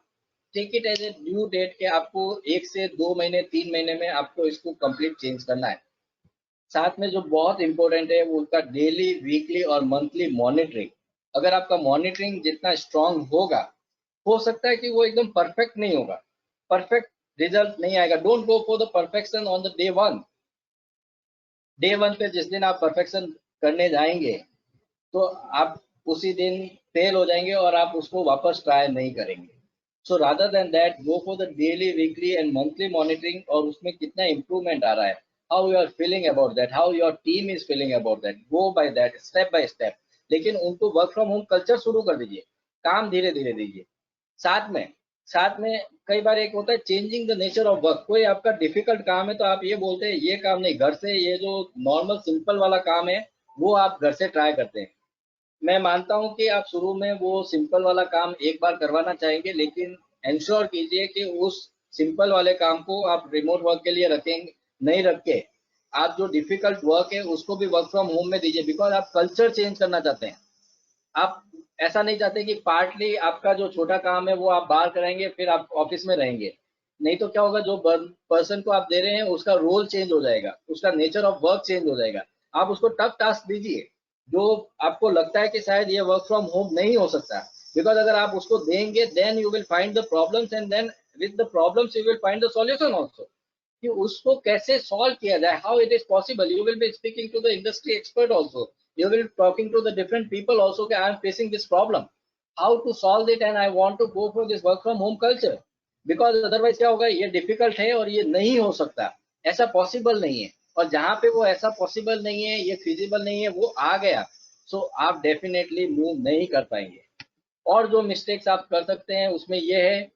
take it as a due date के आपको 1 से 2 महीने, 3 महीने में आपको इसको कंप्लीट चेंज करना है। साथ में जो बहुत इंपॉर्टेंट है वो उसका डेली, वीकली और मंथली मॉनिटरिंग। अगर आपका मॉनिटरिंग जितना स्ट्रांग होगा, हो सकता है कि वो एकदम परफेक्ट नहीं होगा, परफेक्ट रिजल्ट नहीं आएगा। Don't go for the perfection on the day one पे। जिस दिन आप परफेक्शन करने जाएंगे तो आप उसी दिन फेल हो जाएंगे और आप उसको वापस ट्राई नहीं करेंगे। So rather than that go for the daily, weekly and monthly monitoring, और उसमें कितना इंप्रूवमेंट आ रहा है, how you are feeling about that, how your team is feeling about that, go by that step by step. लेकिन उनको work from home culture शुरू कर दीजिए, काम धीरे धीरे दीजिए। साथ में कई बार एक होता है changing the nature of work. कोई आपका डिफिकल्ट काम है तो आप ये बोलते हैं ये काम नहीं, घर से ये जो नॉर्मल सिंपल वाला काम है वो आप घर से ट्राई करते हैं। मैं मानता हूं कि आप शुरू में वो सिंपल वाला काम एक बार करवाना चाहेंगे, लेकिन इंश्योर कीजिए कि उस सिंपल वाले काम को आप रिमोट वर्क के लिए रखेंगे, नहीं रख के आप जो डिफिकल्ट वर्क है उसको भी वर्क फ्रॉम होम में दीजिए, बिकॉज आप कल्चर चेंज करना चाहते हैं। आप ऐसा नहीं चाहते कि पार्टली आपका जो छोटा काम है वो आप बाहर कराएंगे फिर आप ऑफिस में रहेंगे। नहीं तो क्या होगा, जो पर्सन को आप दे रहे हैं उसका रोल चेंज हो जाएगा, उसका नेचर ऑफ वर्क चेंज हो जाएगा। आप उसको टफ टास्क दीजिए, जो आपको लगता है कि शायद ये वर्क फ्रॉम होम नहीं हो सकता, बिकॉज अगर आप उसको देंगे then you will find the problems and then with the problems you will find the solution also, कि उसको कैसे सॉल्व किया जाए, how it is possible. You will be speaking to the industry expert also, you will talking to the different people also कि I am facing this problem, how to solve it and I want to go for this work from home culture. Because otherwise क्या होगा, ये difficult है और ये नहीं हो सकता, ऐसा पॉसिबल नहीं है. और जहां पे वो ऐसा पॉसिबल नहीं है, ये फिजिबल नहीं है, वो आ गया, सो आप डेफिनेटली मूव नहीं कर पाएंगे. और जो मिस्टेक्स आप कर सकते हैं उसमें ये है,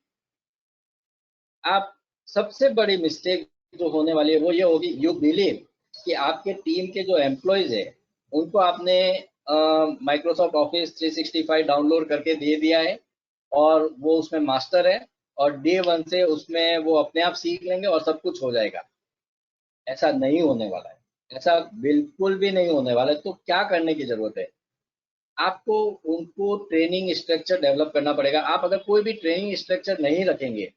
आप सबसे बड़ी मिस्टेक जो होने वाली है वो ये होगी, यू बिलीव कि आपके टीम के जो एम्प्लॉयज है उनको आपने माइक्रोसॉफ्ट ऑफिस 365 डाउनलोड करके दे दिया है और वो उसमें मास्टर है और डे वन से उसमें वो अपने आप सीख लेंगे और सब कुछ हो जाएगा. ऐसा नहीं होने वाला है, ऐसा बिल्कुल भी नहीं होने वाला है. तो क्या करने की जरूरत है, आपको उनको ट्रेनिंग स्ट्रक्चर डेवलप करना पड़ेगा. आप अगर कोई भी ट्रेनिंग स्ट्रक्चर नहीं रखेंगे,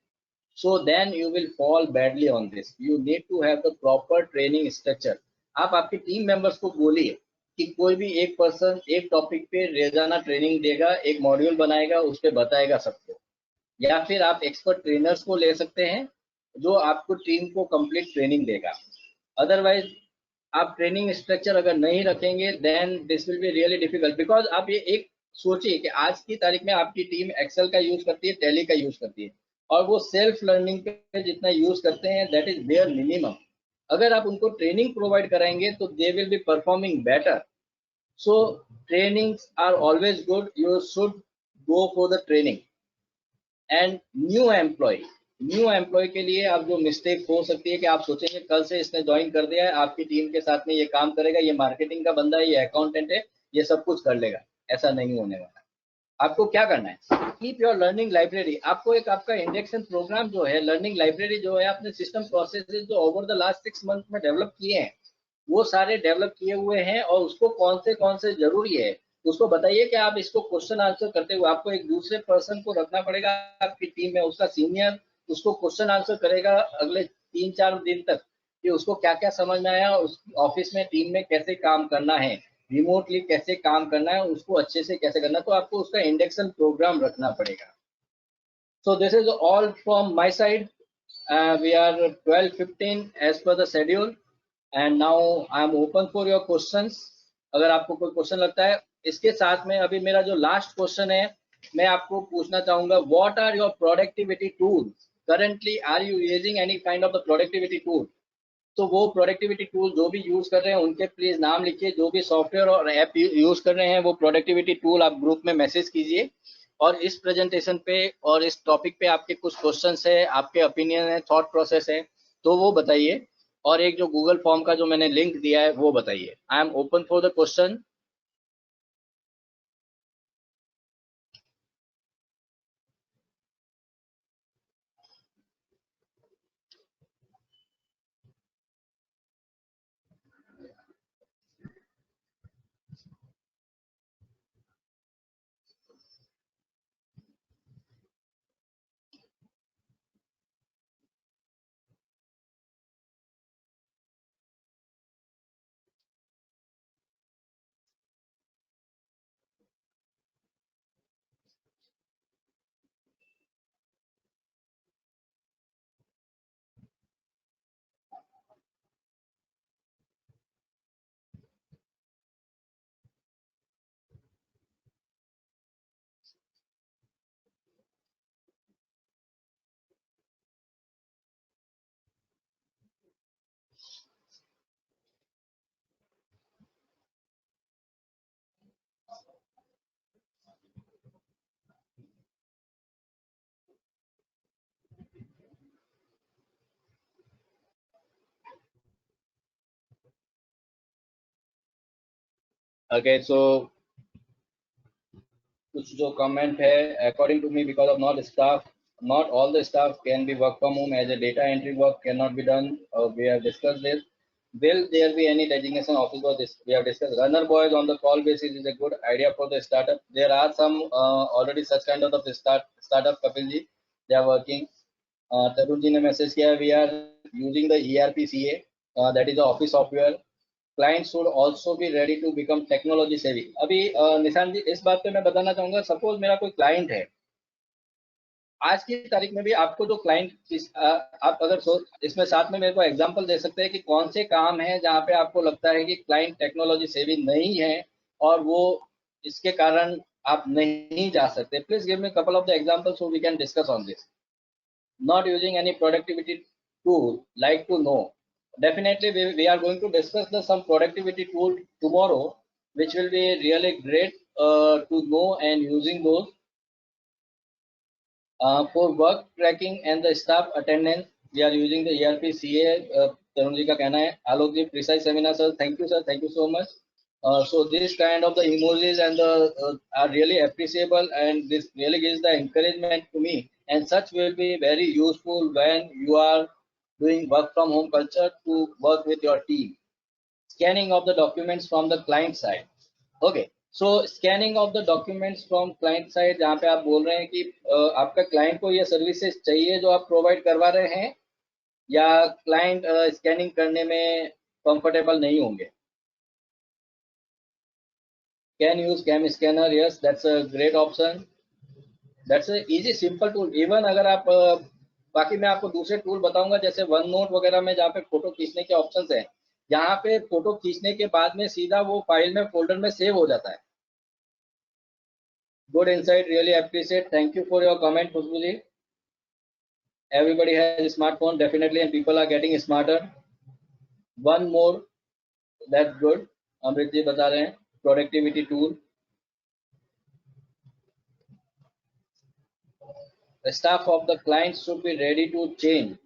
so then you will fall badly on this. You need to have the proper training structure. आप आपके टीम मेंबर्स को बोलिए कि कोई भी एक पर्सन एक टॉपिक पे रोजाना ट्रेनिंग देगा, एक मॉड्यूल बनाएगा, उस पर बताएगा सबको. या फिर आप एक्सपर्ट ट्रेनर्स को ले सकते हैं जो आपको टीम को कंप्लीट ट्रेनिंग देगा. अदरवाइज आप ट्रेनिंग स्ट्रक्चर अगर नहीं रखेंगे then this will be really difficult. Because आप ये एक सोचिए कि आज की तारीख में आपकी टीम एक्सेल का यूज करती है, टैली का यूज करती है, और वो सेल्फ लर्निंग पे जितना यूज करते हैं दैट इज देयर मिनिमम. अगर आप उनको ट्रेनिंग प्रोवाइड कराएंगे तो they will be performing better. So trainings are always good, you should go for the training. And new employee के लिए आप जो मिस्टेक हो सकती है कि आप सोचेंगे कल से इसने ज्वाइन कर दिया है, आपकी टीम के साथ में ये काम करेगा, ये मार्केटिंग का बंदा है, ये अकाउंटेंट है, ये सब कुछ कर लेगा. ऐसा नहीं होने वाला. आपको क्या करना है, कीप योर लर्निंग लाइब्रेरी. आपको एक आपका इंडक्शन प्रोग्राम जो है, लर्निंग लाइब्रेरी जो है, आपने सिस्टम प्रोसेसेस जो ओवर द लास्ट 6 मंथ में डेवलप किए हैं वो सारे डेवलप किए हुए हैं, और उसको कौन से जरूरी है उसको बताइए कि आप इसको क्वेश्चन आंसर करते हुए आपको एक दूसरे पर्सन को रखना पड़ेगा आपकी टीम में, उसका सीनियर उसको क्वेश्चन आंसर करेगा अगले 3-4 दिन तक कि उसको क्या क्या समझ में आया, उस ऑफिस में टीम में कैसे काम करना है, रिमोटली कैसे काम करना है, उसको अच्छे से कैसे करना है. तो आपको उसका इंडक्शन प्रोग्राम रखना पड़ेगा. So this is all from my side. We are 12:15 as per the schedule, and now I am open for your questions. अगर आपको कोई क्वेश्चन लगता है, इसके साथ में अभी मेरा जो लास्ट क्वेश्चन है मैं आपको पूछना चाहूंगा, what are your productivity tools currently, are you using any kind of the productivity tool. तो वो प्रोडक्टिविटी टूल जो भी यूज कर रहे हैं उनके प्लीज नाम लिखिए, जो भी सॉफ्टवेयर और ऐप यूज कर रहे हैं वो प्रोडक्टिविटी टूल आप ग्रुप में मैसेज कीजिए. और इस प्रेजेंटेशन पे और इस टॉपिक पे आपके कुछ क्वेश्चंस है, आपके ओपिनियन है, थॉट प्रोसेस है, तो वो बताइए. और एक जो गूगल फॉर्म का जो मैंने लिंक दिया है वो बताइए. I am open for the question. Okay, so कुछ जो कमेंट है, according to me because of not all the staff can be work from home as a data entry work cannot be done. We have discussed this. Will there be any designation office for this? We have discussed. Runner boys on the call basis is a good idea for the startup. There are some already such kind of the startup, Kapil ji. They are working. Tarun ji ने message किया, we are using the ERP CA, that is the office software. clients should also be ready to become technology savvy. अभी निशान जी इस बात पे मैं बताना चाहूंगा, सपोज मेरा कोई क्लाइंट है, आज की तारीख में भी आपको जो क्लाइंट आप अगर इसमें साथ में मेरे को एग्जांपल दे सकते हैं कि कौन से काम है जहां पे आपको लगता है कि क्लाइंट टेक्नोलॉजी सेवी नहीं है और वो इसके कारण आप नहीं जा सकते. Please give me couple of the examples so we can discuss on this. Not using any productivity tool, like to know. Definitely we are going to discuss some productivity tool tomorrow, which will be really great to know and using those. For work tracking and the staff attendance, we are using the ERP CA. Tarun ji का कहना है. Alok ji, precise seminar sir. Thank you sir. Thank you so much. So this kind of the emojis and the are really appreciable, and this really gives the encouragement to me. And such will be very useful when you are doing work from home culture to work with your team. Scanning of the documents from the client side. Okay. So scanning of the documents from client side, जहाँ पे आप बोल रहे हैं कि आपका client को ये सर्विसेज चाहिए जो आप प्रोवाइड करवा रहे हैं, या क्लाइंट स्कैनिंग करने में कंफर्टेबल नहीं होंगे. Can use cam scanner, yes that's a great option. That's a easy simple tool. Even अगर आप बाकी मैं आपको दूसरे टूल बताऊंगा जैसे वन नोट वगैरह में, जहाँ पे फोटो खींचने के ऑप्शंस हैं, यहाँ पे फोटो खींचने के बाद में सीधा वो फाइल में फोल्डर में सेव हो जाता है. Good insight, really appreciate. Thank you for your comment, Khushbu ji. Everybody has a smartphone, definitely, and people are getting smarter. One more, that's good. Amrit ji bata rahe hain, productivity tool. The staff of the clients should be ready to change.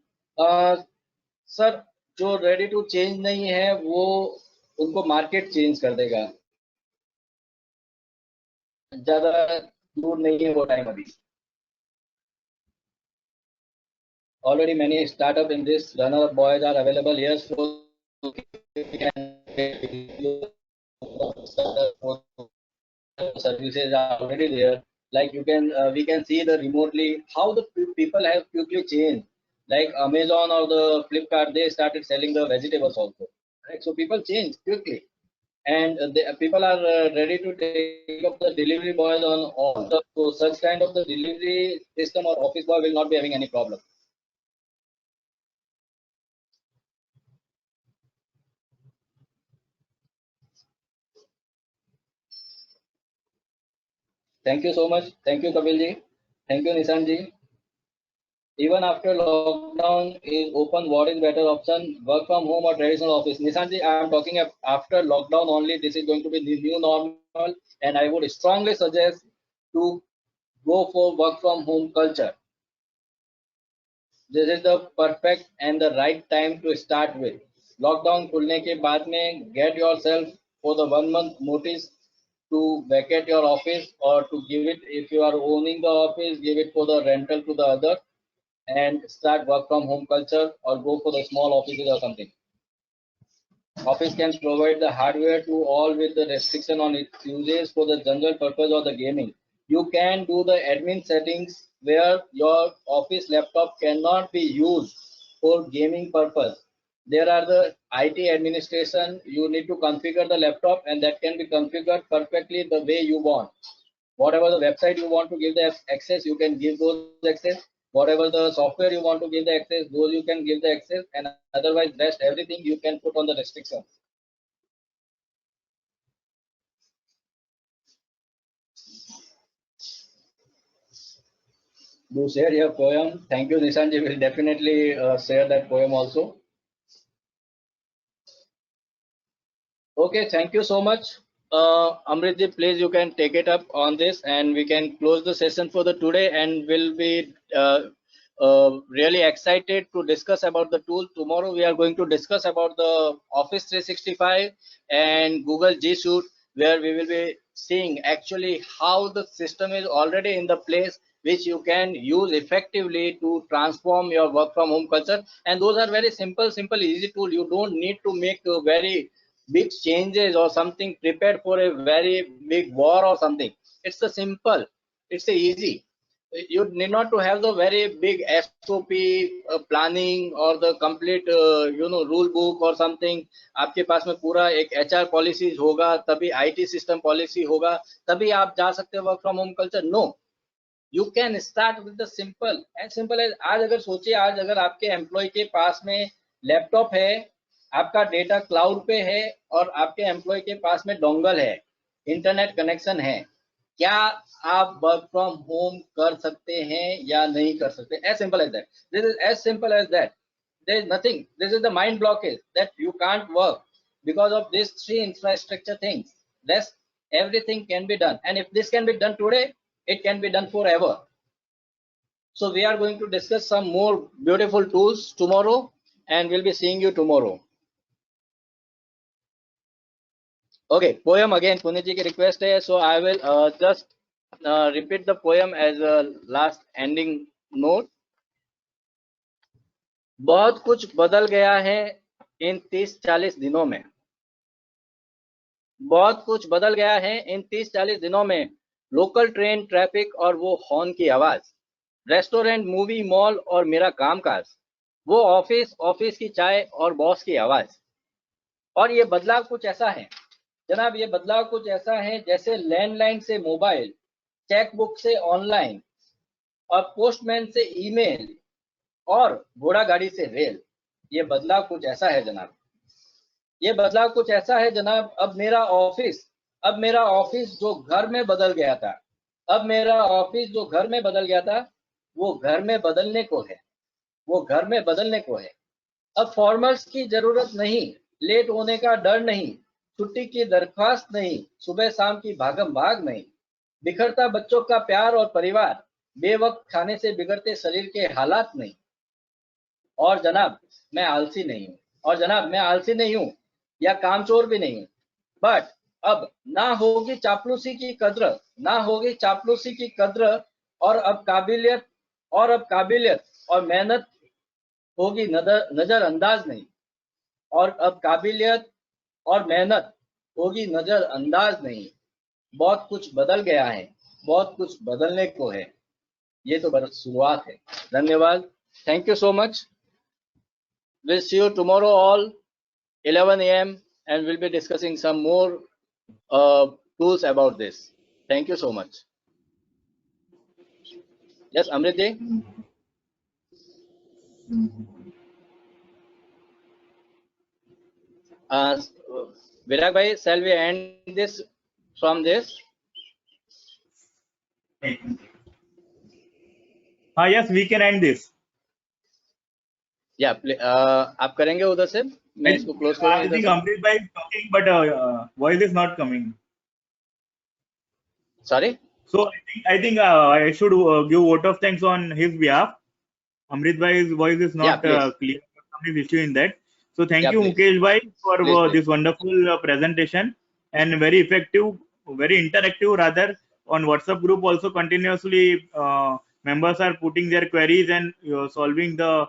Sir, जो ready to change नहीं है, वो उनको market change कर देगा. ज़्यादा दूर नहीं है वो टाइम अभी. Already many startup in this runner boys are available here, so services are already there. Like you can, we can see the remotely how the people have quickly changed. Like Amazon or the Flipkart, they started selling the vegetables also. Right? So people change quickly, and people are ready to take up the delivery boys on all the, so such kind of the delivery system or office boy will not be having any problem. Thank you so much. Thank you, Kapil ji. Thank you, Nissan ji. Even after lockdown is open, what is better option? Work from home or traditional office? Nissan ji, I am talking after lockdown only. This is going to be the new normal, and I would strongly suggest to go for work from home culture. This is the perfect and the right time to start with. Lockdown खुलने के बाद में get yourself for the 1 month notice to vacate your office, or to give it, if you are owning the office, give it for the rental to the other, and start work from home culture, or go for the small offices or something. Office can provide the hardware to all with the restriction on its uses for the general purpose or the gaming. You can do the admin settings where your office laptop cannot be used for gaming purpose. There are the IT administration, you need to configure the laptop, and that can be configured perfectly the way you want. Whatever the website you want to give the access, you can give those access. Whatever the software you want to give the access, those you can give the access, and otherwise rest everything you can put on the restrictions. Do share your poem. Thank you, Nishanji. Will definitely share that poem also. Okay, thank you so much. Amritji, please you can take it up on this, and we can close the session for the today, and we'll be really excited to discuss about the tool. Tomorrow we are going to discuss about the Office 365 and Google G Suite, where we will be seeing actually how the system is already in the place which you can use effectively to transform your work from home culture. And those are very simple, easy tool. You don't need to make a very big changes or something prepared for a very big war or something. It's a simple, it's a easy. you need not to have the very big SOP planning or the complete rule book or something. आपके पास में पूरा एक HR policies होगा, तभी IT system policy होगा, तभी आप जा सकते हो work from home culture. No, you can start with the simple as आज अगर सोचिए, आज अगर आपके एम्प्लॉय के पास में लैपटॉप है, आपका डेटा क्लाउड पे है और आपके एम्प्लॉय के पास में डोंगल है, इंटरनेट कनेक्शन है, क्या आप वर्क फ्रॉम होम कर सकते हैं या नहीं कर सकते? As simple as that. This is as simple as that. There is nothing. This is the mind blockage that you can't work because of these three infrastructure things. Rest everything can be done, and if this can be done today, it can be done forever. So we are going to discuss some more beautiful tools tomorrow, and we'll be seeing you tomorrow. Okay, poem again, Puneet ji ki request hai, so I will just repeat the poem as a last ending note. बहुत कुछ बदल गया है इन 30-40 दिनों में. बहुत कुछ बदल गया है इन 30-40 दिनों में. लोकल ट्रेन ट्रैफिक और वो हॉर्न की आवाज, रेस्टोरेंट, मूवी, मॉल और मेरा कामकाज, वो ऑफिस की चाय और बॉस की आवाज. और ये बदलाव कुछ ऐसा है जनाब, ये बदलाव कुछ ऐसा है जैसे लैंडलाइन से मोबाइल, चेकबुक से ऑनलाइन और पोस्टमैन से ईमेल और घोड़ा गाड़ी से रेल. ये बदलाव कुछ ऐसा है जनाब, ये बदलाव कुछ ऐसा है जनाब. अब मेरा ऑफिस जो घर में बदल गया था, अब मेरा ऑफिस जो घर में बदल गया था, वो घर में बदलने को है, वो घर में बदलने को है. अब फॉर्मल्स की जरूरत नहीं, लेट होने का डर नहीं, छुट्टी की दरख्वास्त नहीं, सुबह शाम की भागम भाग नहीं, बिखरता बच्चों का प्यार और परिवार, बेवक्त खाने से बिगड़ते शरीर के हालात नहीं. और जनाब मैं आलसी नहीं हूँ, और जनाब मैं आलसी नहीं हूँ या कामचोर भी नहीं हूँ. बट अब ना होगी चापलूसी की कद्र, ना होगी चापलूसी की कद्र, और अब काबिलियत और मेहनत होगी नजरअंदाज नहीं. और अब काबिलियत और मेहनत होगी नजरअंदाज नहीं. बहुत कुछ बदल गया है, बहुत कुछ बदलने को है. ये तो बस शुरुआत है. धन्यवाद. Thank you so much. We'll see you tomorrow all 11 a.m. and we'll be discussing some more tools about this. Thank you so much. Yes, Amrit ji. Virag bhai, shall we end this from this? Yes, we can end this. Yeah, आप करेंगे उधर से, मैं इसको close करूंगा. I think Amrit bhai is talking, but voice is not coming. Sorry. So I think I should give vote of thanks on his behalf. Amrit bhai's voice is not clear. Some issue in that. So thank you, Mukesh bhai, for this wonderful presentation, and very effective, very interactive rather. On WhatsApp group also continuously members are putting their queries and solving the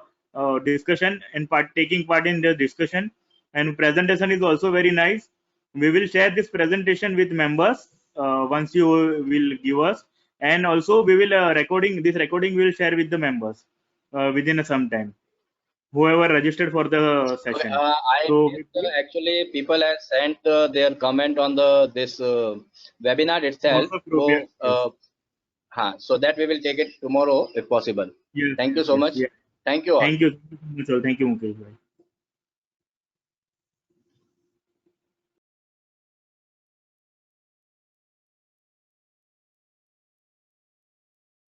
discussion and taking part in the discussion. And presentation is also very nice. We will share this presentation with members once you will give us, and also we will this recording we will share with the members within some time, whoever registered for the session. Actually people have sent their comment on this webinar itself. So that we will take it tomorrow if possible. Yes, thank you so much. Yes. Thank you all. Thank you, Mukesh bhai.